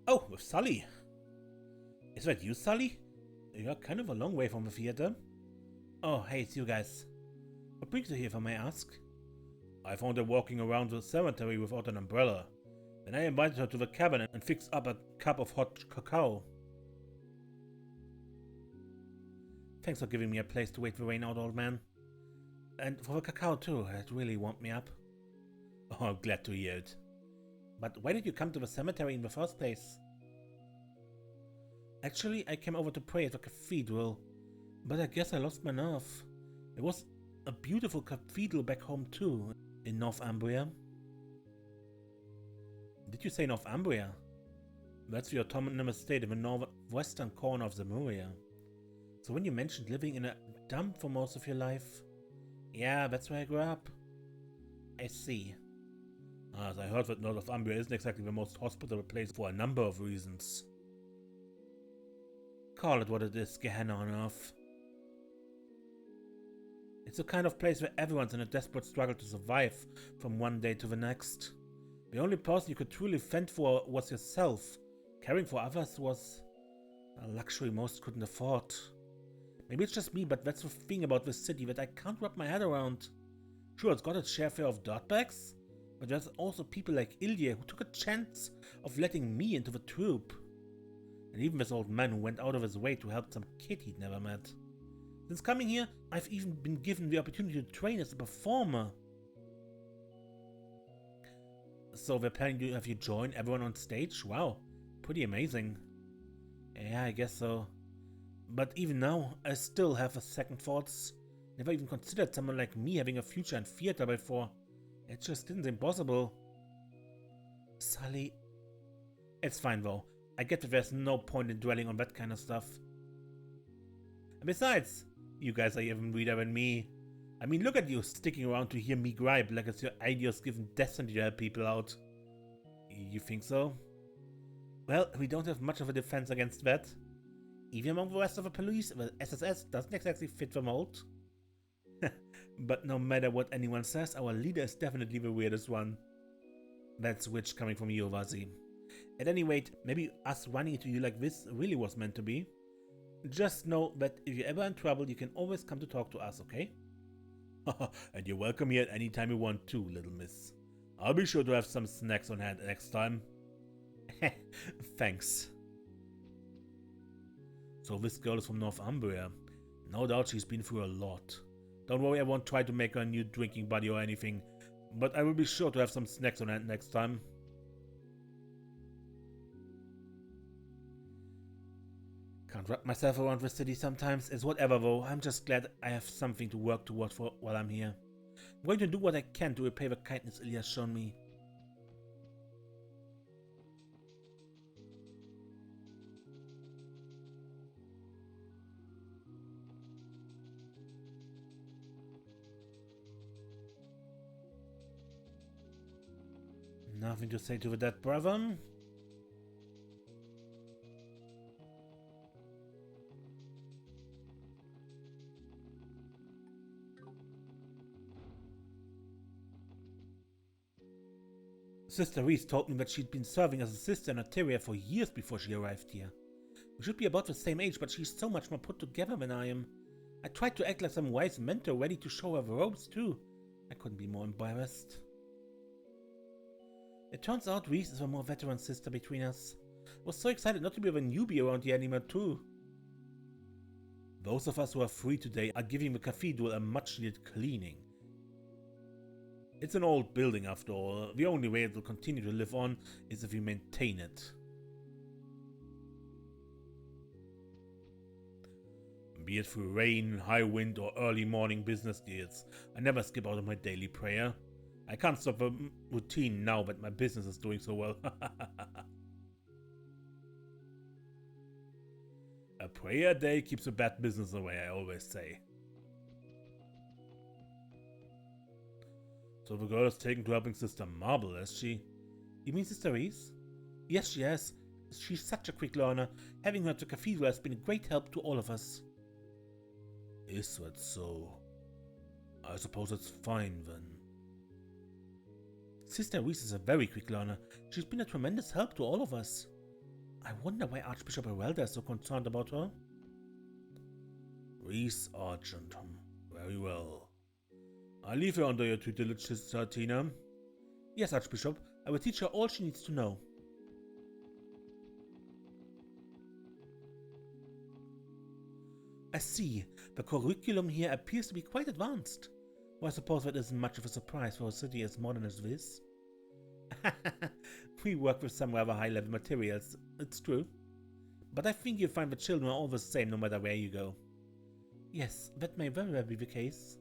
Oh, with Sully. Is that you, Sully? You're kind of a long way from the theater. Oh, hey, it's you guys. What brings you here, if I may ask? I found her walking around the cemetery without an umbrella. Then I invited her to the cabin and fixed up a cup of hot cacao. Thanks for giving me a place to wait the rain out, old man. And for the cacao too, it really warmed me up. Oh, glad to hear it. But why did you come to the cemetery in the first place? Actually, I came over to pray at the cathedral, but I guess I lost my nerve. There was a beautiful cathedral back home too, in Northumbria. Did you say Northumbria? That's the autonomous state in the northwestern corner of Zemuria. So when you mentioned living in a dump for most of your life... Yeah, that's where I grew up. I see. As I heard that Northumbria isn't exactly the most hospitable place for a number of reasons. Call it what it is, Gehenna on Earth. It's the kind of place where everyone's in a desperate struggle to survive from one day to the next. The only person you could truly fend for was yourself. Caring for others was a luxury most couldn't afford. Maybe it's just me, but that's the thing about this city that I can't wrap my head around. Sure, it's got its share of dirtbags, but there's also people like Ilya who took a chance of letting me into the troupe. And even this old man who went out of his way to help some kid he'd never met. Since coming here, I've even been given the opportunity to train as a performer. So they're planning to have you join everyone on stage? Wow, pretty amazing. Yeah, I guess so. But even now, I still have a second thoughts. Never even considered someone like me having a future in theater before. It just didn't seem possible. Sully... It's fine though. I get that there's no point in dwelling on that kind of stuff. And besides, you guys are even weirder than me. I mean, look at you, sticking around to hear me gripe like it's your ideas given destiny to help people out. You think so? Well, we don't have much of a defense against that. Even among the rest of the police, the SSS doesn't exactly fit the mold. But no matter what anyone says, our leader is definitely the weirdest one. That's witch coming from you, Vazi. At any rate, maybe us running into you like this really was meant to be. Just know that if you're ever in trouble, you can always come to talk to us, okay? And you're welcome here at any time you want to, little miss. I'll be sure to have some snacks on hand next time. Thanks. So this girl is from Northumbria. No doubt she's been through a lot. Don't worry, I won't try to make her a new drinking buddy or anything, but I will be sure to have some snacks on hand next time. Can't wrap myself around the city sometimes. It's whatever though. I'm just glad I have something to work toward for while I'm here. I'm going to do what I can to repay the kindness Ilya has shown me. Nothing to say to the dead brother? Sister Reese told me that she'd been serving as a sister in Ontario for years before she arrived here. We should be about the same age, but she's so much more put together than I am. I tried to act like some wise mentor ready to show her the ropes too. I couldn't be more embarrassed. It turns out Reese is a more veteran sister between us. I was so excited not to be a newbie around here anymore too. Those of us who are free today are giving the cathedral a much needed cleaning. It's an old building after all. The only way it will continue to live on is if we maintain it. Be it through rain, high wind, or early morning business deals, I never skip out of my daily prayer. I can't stop the routine now that my business is doing so well. A prayer a day keeps a bad business away, I always say. So the girl is taken to helping Sister Marble, has she? You mean Sister Reese? Yes, she has. She's such a quick learner. Having her at the cathedral has been a great help to all of us. Is that so? I suppose it's fine then. Sister Reese is a very quick learner. She's been a tremendous help to all of us. I wonder why Archbishop Erelda is so concerned about her. Reese Argent. Very well. I leave her under your tutelage, Sister Tina. Yes, Archbishop. I will teach her all she needs to know. I see. The curriculum here appears to be quite advanced. Well, I suppose that isn't much of a surprise for a city as modern as this. We work with some rather high-level materials, it's true. But I think you'll find the children are all the same no matter where you go. Yes, that may very well be the case.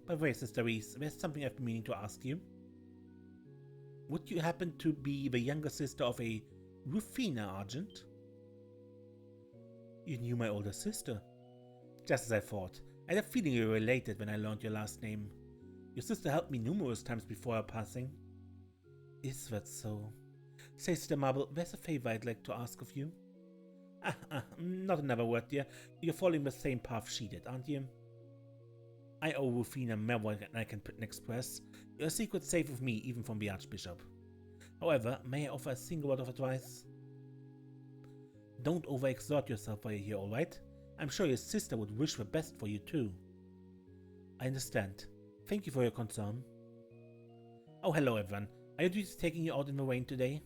By the way, Sister Reese, there's something I've been meaning to ask you. Would you happen to be the younger sister of a Rufina Argent? You knew my older sister. Just as I thought. I had a feeling you were related when I learned your last name. Your sister helped me numerous times before her passing. Is that so? Say, Sister Marble, there's a favor I'd like to ask of you. Not another word, dear. You're following the same path she did, aren't you? I owe Rufina more than I can express. Your secret's safe with me, even from the Archbishop. However, may I offer a single word of advice? Don't overexert yourself while you're here, alright? I'm sure your sister would wish the best for you too. I understand. Thank you for your concern. Oh, hello everyone. Are your duties taking you out in the rain today?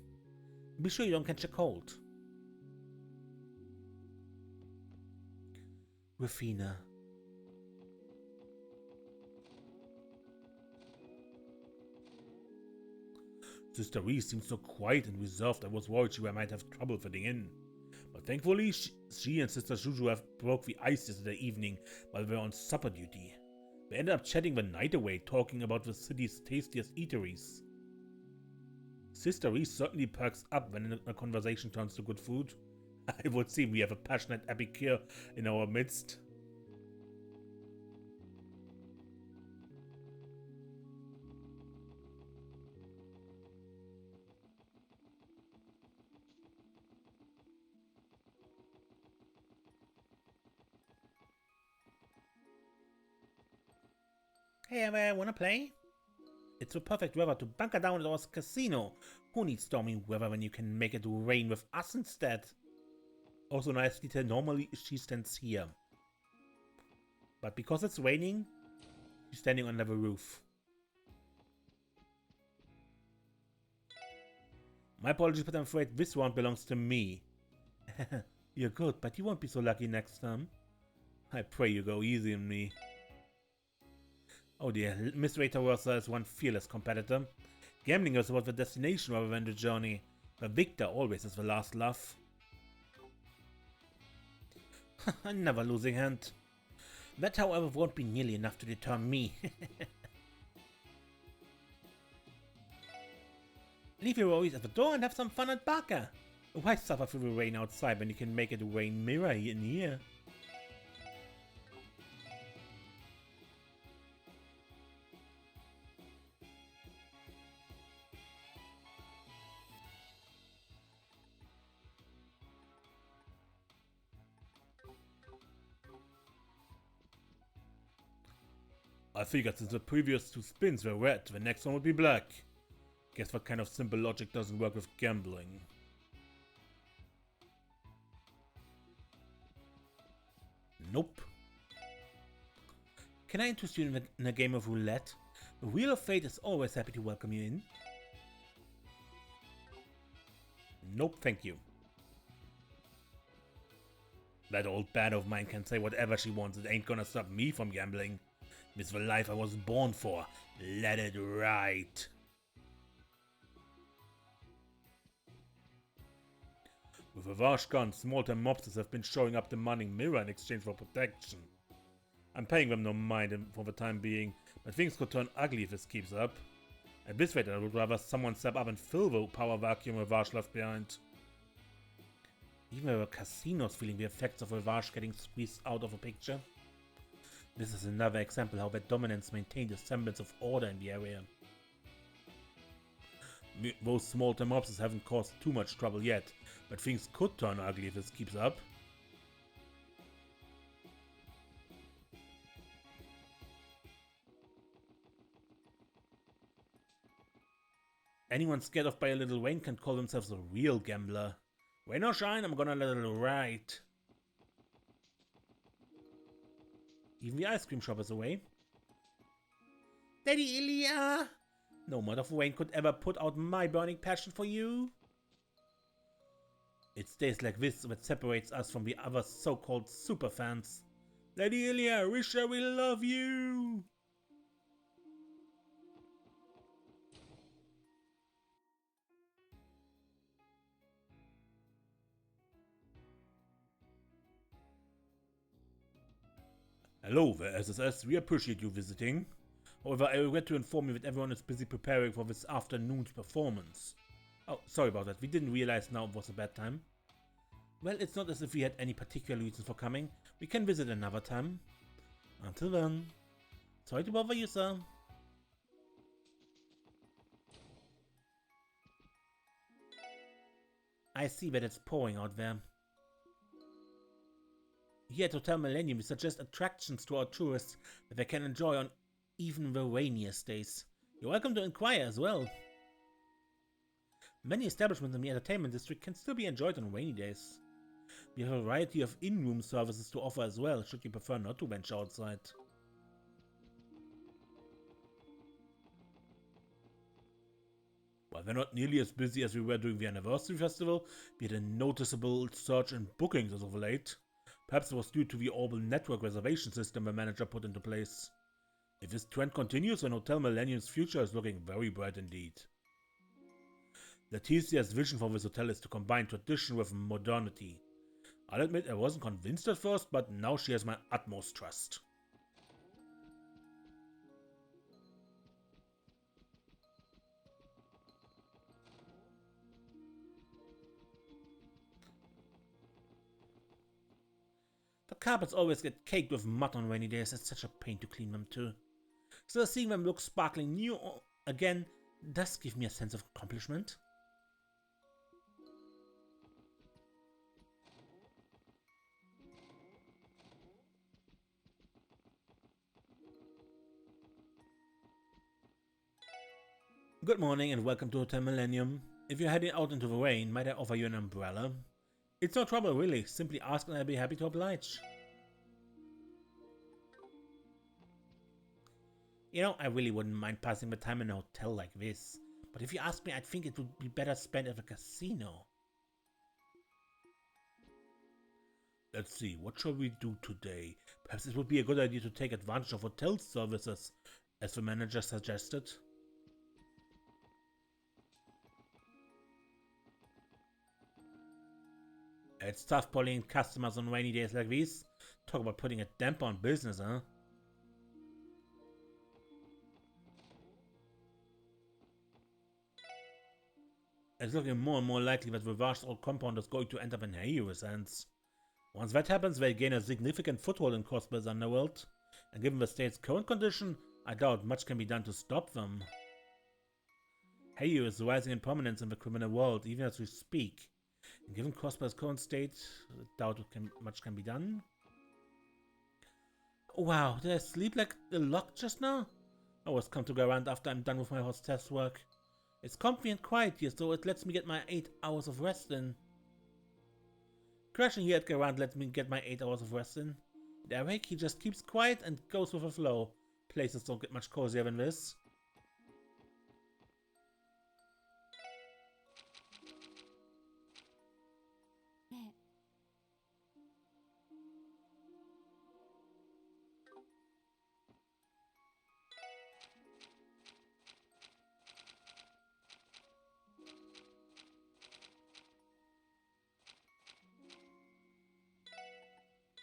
Be sure you don't catch a cold. Rufina. Sister Reese seemed so quiet and reserved I was worried she might have trouble fitting in. But thankfully, she and Sister Juju have broke the ice yesterday evening while we were on supper duty. We ended up chatting the night away, talking about the city's tastiest eateries. Sister Reese certainly perks up when a conversation turns to good food. It would seem we have a passionate epicure in our midst. Hey, ever wanna play? It's the perfect weather to bunker down at our casino. Who needs stormy weather when you can make it rain with us instead? Also nice detail, normally she stands here. But because it's raining, she's standing under the roof. My apologies, but I'm afraid this round belongs to me. You're good, but you won't be so lucky next time. I pray you go easy on me. Oh dear, Miss Raytarosa is one fearless competitor. Gambling is about the destination rather than the journey. The victor always is the last laugh. A never losing hand. That, however, won't be nearly enough to deter me. Leave your worries at the door and have some fun at Barker. Why suffer through the rain outside when you can make it rain mirror in here? I figured since the previous two spins were red, the next one would be black. Guess what kind of simple logic doesn't work with gambling. Nope. Can I interest you in a game of roulette? The Wheel of Fate is always happy to welcome you in. Nope, thank you. That old bat of mine can say whatever she wants, it ain't gonna stop me from gambling. It's the life I was born for. Let it ride. With a Vash gun, small-time mobsters have been showing up demanding mirror in exchange for protection. I'm paying them no mind for the time being, but things could turn ugly if this keeps up. At this rate, I would rather someone step up and fill the power vacuum Vash left behind. Even the casinos feeling the effects of Vash getting squeezed out of a picture. This is another example how that dominance maintained a semblance of order in the area. Those small-time mobsters haven't caused too much trouble yet, but things could turn ugly if this keeps up. Anyone scared off by a little rain can call themselves a real gambler. Rain or shine, I'm gonna let it ride. Even the ice cream shop is away. Daddy Ilya! No amount of rain could ever put out my burning passion for you. It's days like this that separates us from the other so-called superfans. Daddy Ilya, we sure we love you! Hello there, SSS. We appreciate you visiting. However, I regret to inform you that everyone is busy preparing for this afternoon's performance. Oh, sorry about that. We didn't realize now it was a bad time. Well, it's not as if we had any particular reason for coming. We can visit another time. Until then, sorry to bother you, sir. I see that it's pouring out there. Here at Hotel Millennium, we suggest attractions to our tourists that they can enjoy on even the rainiest days. You're welcome to inquire as well. Many establishments in the entertainment district can still be enjoyed on rainy days. We have a variety of in-room services to offer as well, should you prefer not to venture outside. While we're not nearly as busy as we were during the anniversary festival, we had a noticeable surge in bookings as of late. Perhaps it was due to the Orbital network reservation system the manager put into place. If this trend continues, then Hotel Millennium's future is looking very bright indeed. Leticia's vision for this hotel is to combine tradition with modernity. I'll admit I wasn't convinced at first, but now she has my utmost trust. The carpets always get caked with mud on rainy days. It's such a pain to clean them too. So seeing them look sparkling new again does give me a sense of accomplishment. Good morning and welcome to Hotel Millennium. If you're heading out into the rain, might I offer you an umbrella? It's no trouble really, simply ask and I'll be happy to oblige. You know, I really wouldn't mind passing the time in a hotel like this, but if you ask me, I'd think it would be better spent at a casino. Let's see, what shall we do today? Perhaps it would be a good idea to take advantage of hotel services, as the manager suggested. It's tough pulling in customers on rainy days like these. Talk about putting a damper on business, huh? It's looking more and more likely that the vast old compound is going to end up in Hayu's hands. Once that happens, they gain a significant foothold in Crossbell's underworld, and given the state's current condition, I doubt much can be done to stop them. Hayu is rising in prominence in the criminal world, even as we speak. And given Crossbell's current state, I doubt much can be done. Wow, did I sleep like a log just now? I always come to Garand after I'm done with my hostess work. It's comfy and quiet here, so it lets me get my 8 hours of rest in. Crashing here at Garand lets me get my 8 hours of rest in. Derek, he just keeps quiet and goes with the flow. Places don't get much cozier than this.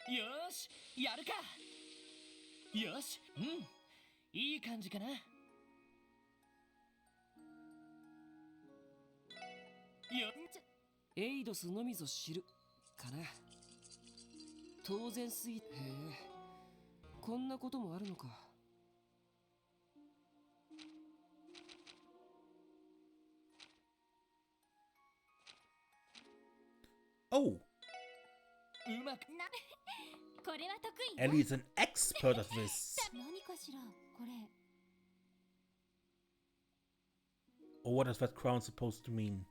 よーし、やるか。よし、いい感じかな。よエイドスのみぞ知るかな。当然すぎ。へえ、こんなこともあるのか。Oh! Ellie's an expert at this. Or what is that crown supposed to mean?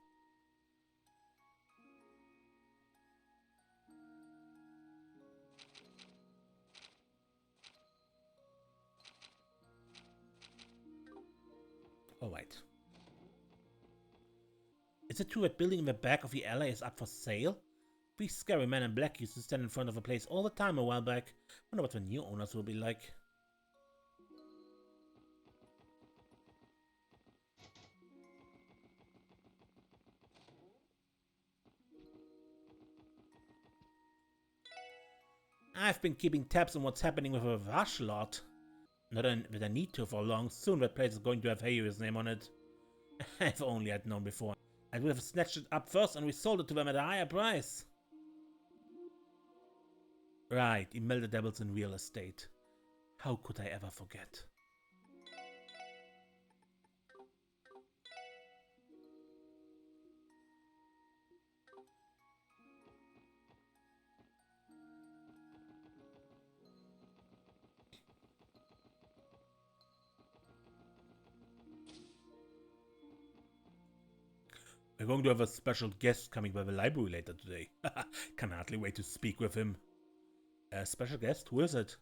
Alright. Is it true that building in the back of the alley is up for sale? Three scary men in black used to stand in front of the place all the time a while back. Wonder what the new owners will be like. I've been keeping tabs on what's happening with the Vash lot. Not that I need to for long. Soon that place is going to have Hayu's name on it. If only I'd known before. I would have snatched it up first and resold it to them at a higher price. Right, Imelda dabbles in real estate. How could I ever forget? We're going to have a special guest coming by the library later today. Can hardly wait to speak with him. A special guest? Who is it?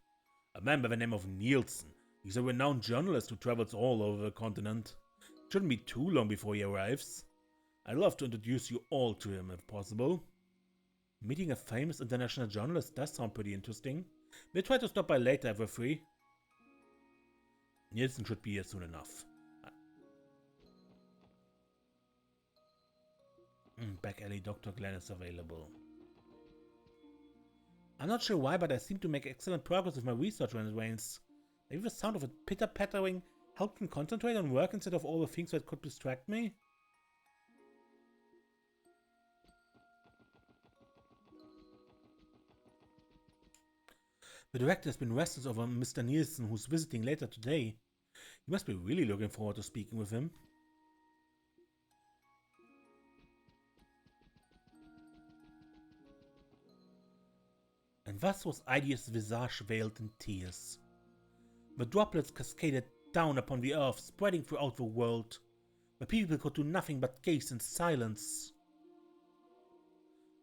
A man by the name of Nielsen. He's a renowned journalist who travels all over the continent. It shouldn't be too long before he arrives. I'd love to introduce you all to him if possible. Meeting a famous international journalist does sound pretty interesting. We'll try to stop by later if we're free. Nielsen should be here soon enough. Back alley, Dr. Glenn is available. I'm not sure why, but I seem to make excellent progress with my research when it rains. Maybe the sound of it pitter-pattering helped me concentrate on work instead of all the things that could distract me? The director has been restless over Mr. Nielsen, who's visiting later today. You must be really looking forward to speaking with him. And thus was Idia's visage veiled in tears. The droplets cascaded down upon the earth, spreading throughout the world, where people could do nothing but gaze in silence.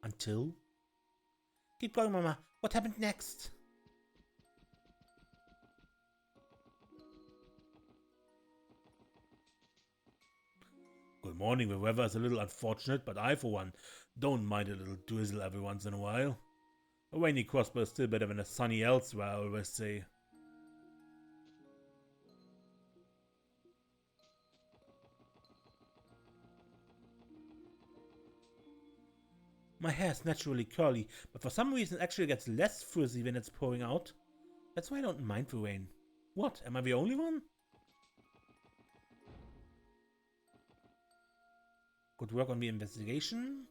Until... Keep going, Mama. What happened next? Good morning. The weather is a little unfortunate, but I, for one, don't mind a little drizzle every once in a while. A rainy Crossbell is still better than a sunny elsewhere, I always say. My hair is naturally curly, but for some reason it actually gets less frizzy when it's pouring out. That's why I don't mind the rain. What? Am I the only one? Good work on the investigation.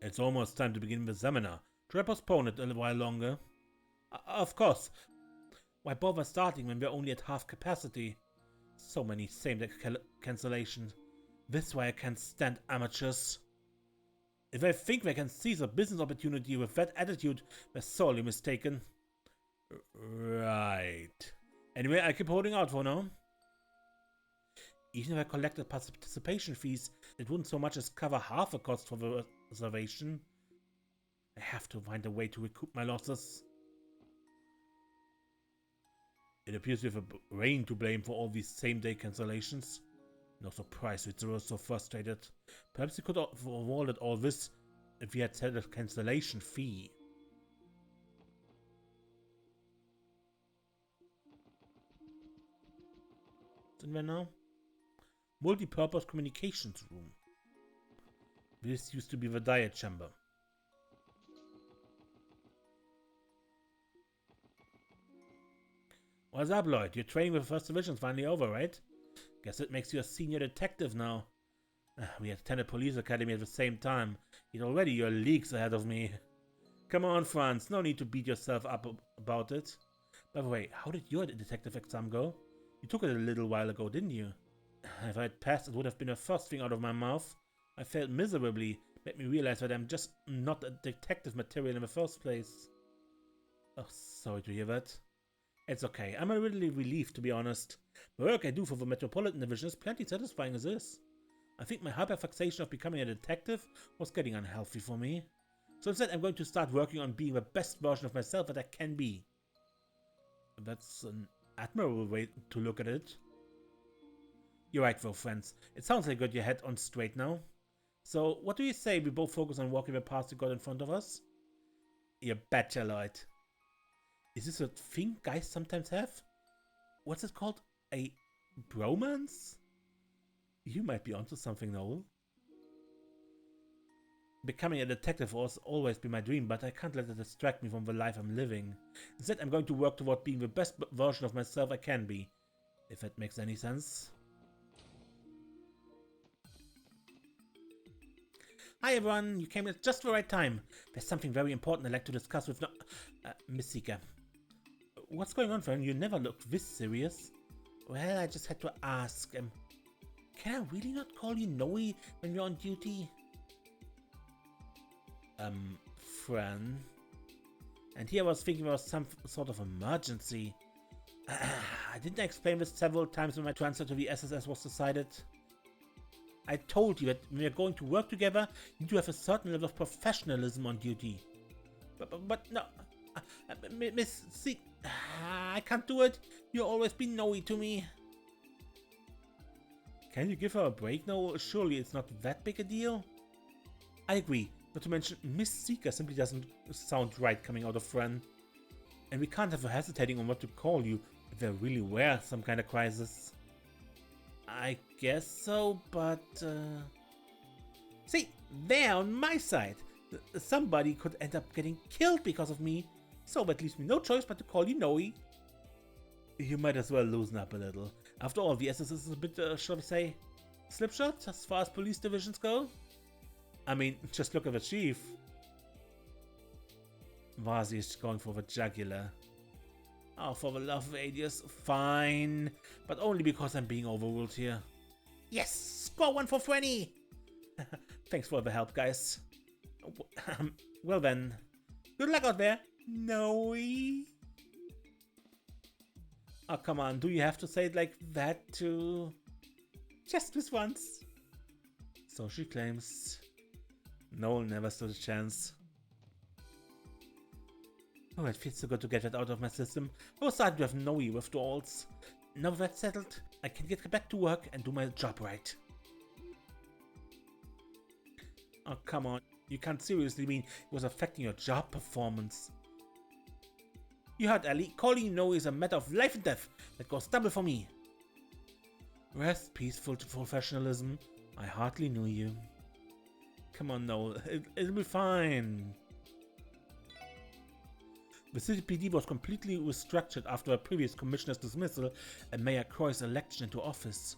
It's almost time to begin the seminar. Try postpone it a while longer. Of course. Why bother starting when we're only at half capacity? So many same-day cancellations. This is why I can't stand amateurs. If they think they can seize a business opportunity with that attitude, they're sorely mistaken. Right. Anyway, I keep holding out for now. Even if I collected participation fees, it wouldn't so much as cover half the cost for the reservation. I have to find a way to recoup my losses. It appears we have rain to blame for all these same-day cancellations. No surprise we were so frustrated. Perhaps we could have avoided all this if we had set a cancellation fee. In there now? Multi-purpose communications room. This used to be the diet chamber. What's up, Lloyd? Your training with the First Division's finally over, right? Guess it makes you a senior detective now. We attended police academy at the same time. Yet already you're leagues ahead of me. Come on, Franz. No need to beat yourself up about it. By the way, how did your detective exam go? You took it a little while ago, didn't you? If I had passed, it would have been the first thing out of my mouth. I failed miserably. Made me realize that I'm just not a detective material in the first place. Oh, sorry to hear that. It's okay. I'm really relieved, to be honest. The work I do for the Metropolitan Division is plenty satisfying as is. I think my hyperfixation of becoming a detective was getting unhealthy for me. So instead, I'm going to start working on being the best version of myself that I can be. That's an admirable way to look at it. You're right though, friends. It sounds like you got your head on straight now. So, what do you say we both focus on walking the path we got in front of us? You betcha, Lloyd. Is this a thing guys sometimes have? What's it called? A bromance? You might be onto something, Noel. Becoming a detective will always be my dream, but I can't let it distract me from the life I'm living. Instead, I'm going to work toward being the best version of myself I can be. If that makes any sense. Hi everyone, you came at just the right time. There's something very important I'd like to discuss with Miss Seeker. What's going on, friend? You never looked this serious. Well, I just had to ask. Can I really not call you Noe when you're on duty? Fran. And here I was thinking about some sort of emergency. Didn't I explain this several times when my transfer to the SSS was decided? I told you that when we're going to work together, you need to have a certain level of professionalism on duty. But no, Miss C, I can't do it. You've always been Noe to me. Can you give her a break now? Surely it's not that big a deal. I agree. Not to mention, Miss Seeker simply doesn't sound right coming out of Fran. And we can't have her hesitating on what to call you if there really were some kind of crisis. I guess so, but... See, they're on my side. Somebody could end up getting killed because of me, so that leaves me no choice but to call you Noe. You might as well loosen up a little. After all, the SS is a bit, shall we say, slipshod as far as police divisions go. I mean, just look at the chief. Vasi is going for the jugular. Oh, for the love of Adius, fine. But only because I'm being overruled here. Yes! Score 1 for 20! Thanks for the help, guys. Well then, good luck out there, Noe. Oh, come on, do you have to say it like that too? Just this once. So she claims. Noel never stood a chance. Oh, it feels so good to get that out of my system. I was starting to have Noe withdrawals. Now that's settled, I can get back to work and do my job right. Oh, come on. You can't seriously mean it was affecting your job performance. You heard Ellie. Calling Noe is a matter of life and death. That goes double for me. Rest peaceful to professionalism. I hardly knew you. Come on, Noel. It'll be fine. The city PD was completely restructured after a previous commissioner's dismissal and Mayor Croy's election into office.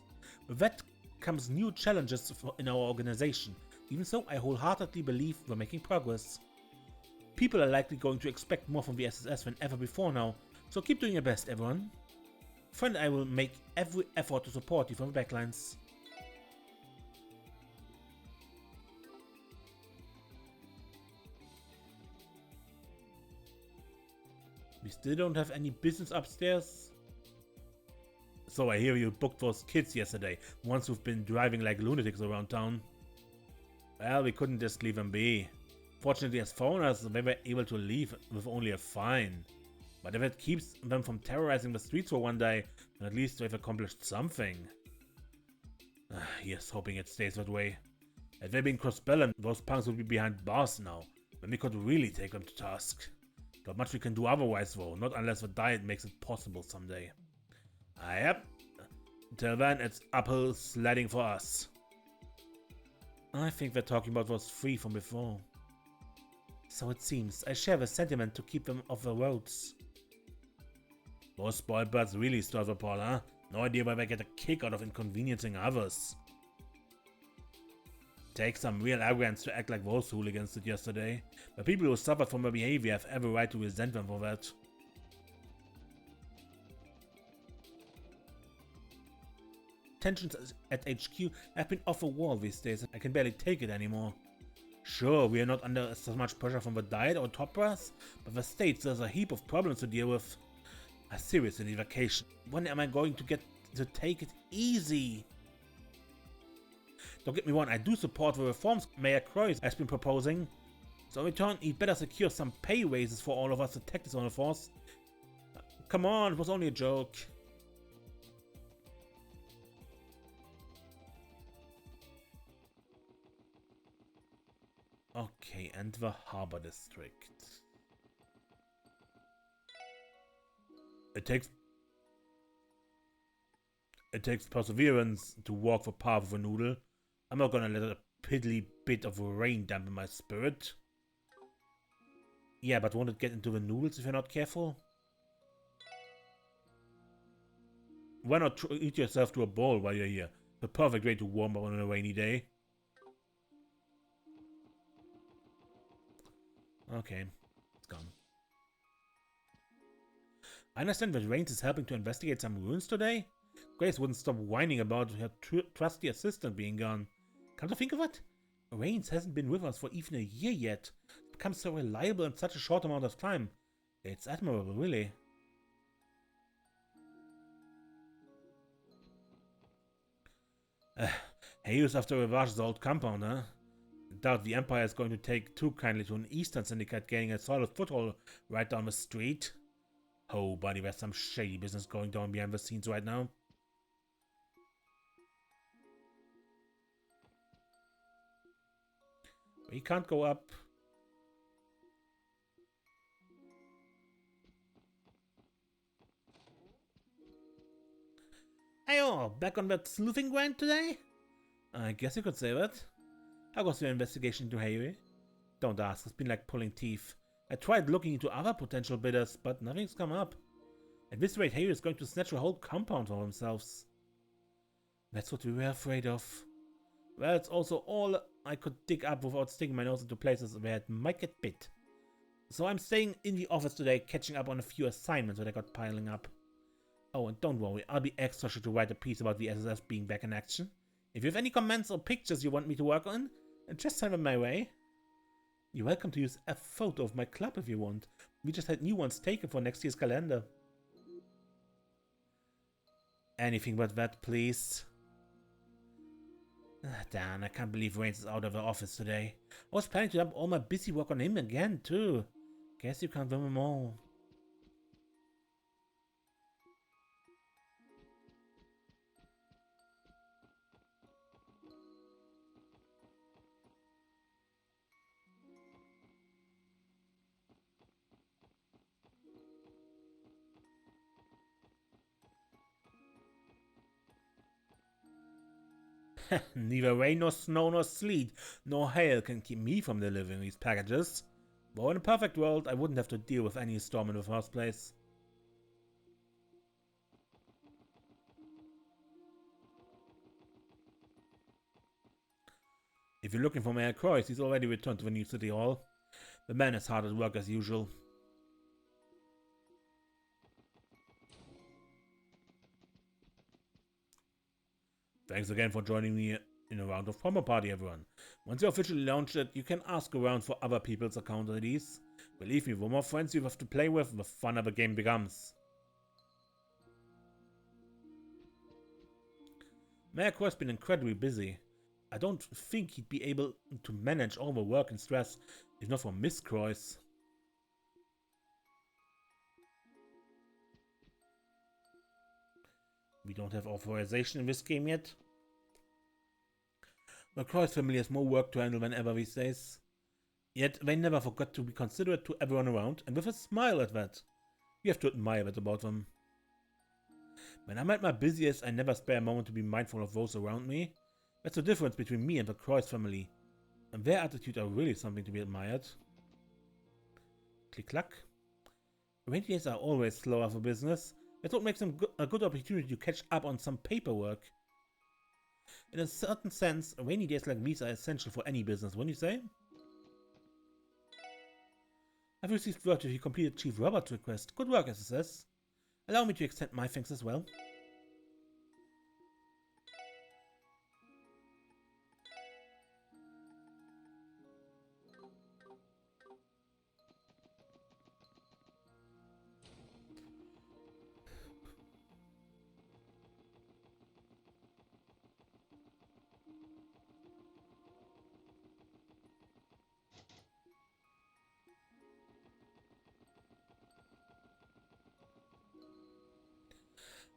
With that comes new challenges in our organization. Even so, I wholeheartedly believe we're making progress. People are likely going to expect more from the SSS than ever before now, so keep doing your best, everyone. Friend, I will make every effort to support you from the backlines. We still don't have any business upstairs. So I hear you booked those kids yesterday, ones who've been driving like lunatics around town. Well, we couldn't just leave them be. Fortunately, as foreigners, they were able to leave with only a fine. But if it keeps them from terrorizing the streets for one day, then at least they've accomplished something. Yes, hoping it stays that way. Had they been Crossbell, those punks would be behind bars now, then we could really take them to task. Not much we can do otherwise though, not unless the diet makes it possible someday. Yep. Until then, it's uphill sledding for us. I think they're talking about those three from before. So it seems. I share the sentiment to keep them off the roads. Those spoiled birds really stir the pot, huh? No idea why they get a kick out of inconveniencing others. Takes some real arrogance to act like those hooligans did yesterday. The people who suffered from their behavior have every right to resent them for that. Tensions at HQ have been off the wall these days. I can barely take it anymore. Sure, we are not under as much pressure from the Diet or top brass, but the States there's a heap of problems to deal with. A serious vacation. When am I going to get to take it easy? Don't get me wrong, I do support the reforms Mayor Croy has been proposing. So in return, he'd better secure some pay raises for all of us to take this on the force. Come on, it was only a joke. Okay, and the Harbor District. It takes perseverance to walk the path of a noodle. I'm not gonna let a piddly bit of rain dampen my spirit. Yeah, but won't it get into the noodles if you're not careful? Why not treat yourself to a bowl while you're here? The perfect way to warm up on a rainy day. Okay, it's gone. I understand that Rains is helping to investigate some ruins today? Grace wouldn't stop whining about her trusty assistant being gone. Come to think of it, Rains hasn't been with us for even a year yet. It's become so reliable in such a short amount of time. It's admirable, really. Hayus after Rivage's old compound, huh? Doubt the Empire is going to take too kindly to an Eastern Syndicate gaining a solid foothold right down the street. Oh, buddy, there's some shady business going down behind the scenes right now. We can't go up. Hey-oh, back on that sleuthing grind today? I guess you could say that. How was your investigation into Harry? Don't ask, it's been like pulling teeth. I tried looking into other potential bidders, but nothing's come up. At this rate, Harry is going to snatch a whole compound for themselves. That's what we were afraid of. Well, it's also all I could dig up without sticking my nose into places where it might get bit. So I'm staying in the office today, catching up on a few assignments that I got piling up. Oh, and don't worry, I'll be extra sure to write a piece about the SSS being back in action. If you have any comments or pictures you want me to work on, just send them my way. You're welcome to use a photo of my club if you want. We just had new ones taken for next year's calendar. Anything but that, please. Damn, I can't believe Reigns is out of the office today. I was planning to dump all my busy work on him again, too. Guess you can't win them all. Neither rain nor snow nor sleet nor hail can keep me from delivering these packages. But in a perfect world, I wouldn't have to deal with any storm in the first place. If you're looking for Mayor Croix, he's already returned to the new city hall. The man is hard at work as usual. Thanks again for joining me in a round of promo party, everyone. Once you officially launch it, you can ask around for other people's account IDs. Believe me, the more friends you have to play with, the funner the game becomes. Mayor Croix has been incredibly busy. I don't think he'd be able to manage all the work and stress if not for Miss Croix. We don't have authorization in this game yet. The Croix family has more work to handle than ever these days. Yet they never forgot to be considerate to everyone around, and with a smile at that. You have to admire that about them. When I'm at my busiest, I never spare a moment to be mindful of those around me. That's the difference between me and the Croix family. And their attitude are really something to be admired. Click-clack. Rainy days are always slower for business. That's what makes them a good opportunity to catch up on some paperwork. In a certain sense, rainy days like these are essential for any business, wouldn't you say? I've received word that you completed Chief Robert's request. Good work, SSS. Allow me to extend my thanks as well.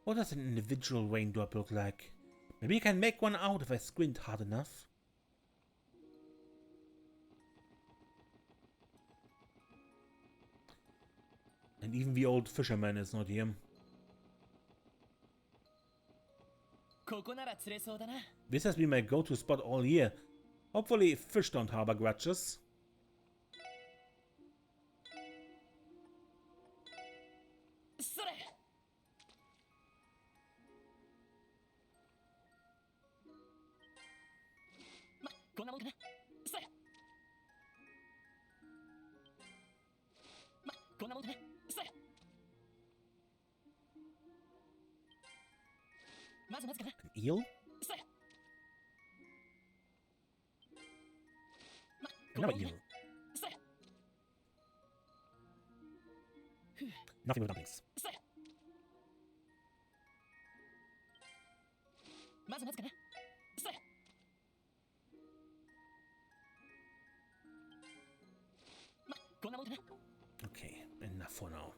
What does an individual raindrop look like? Maybe I can make one out if I squint hard enough. And even the old fisherman is not here. This has been my go-to spot all year. Hopefully fish don't harbor grudges. An eel? Another eel. Nothing with dumplings. Okay, enough for now.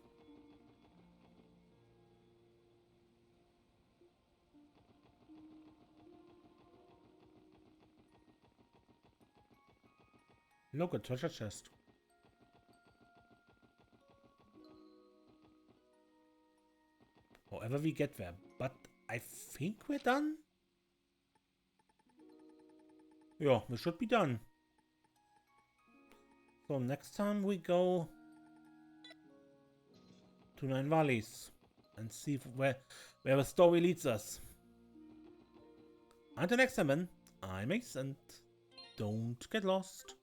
Look, a treasure chest. However we get there, but I think we're done. Yeah, we should be done. So next time we go to Nine Valleys and see where the story leads us. Until next time then, I'm Ace and don't get lost.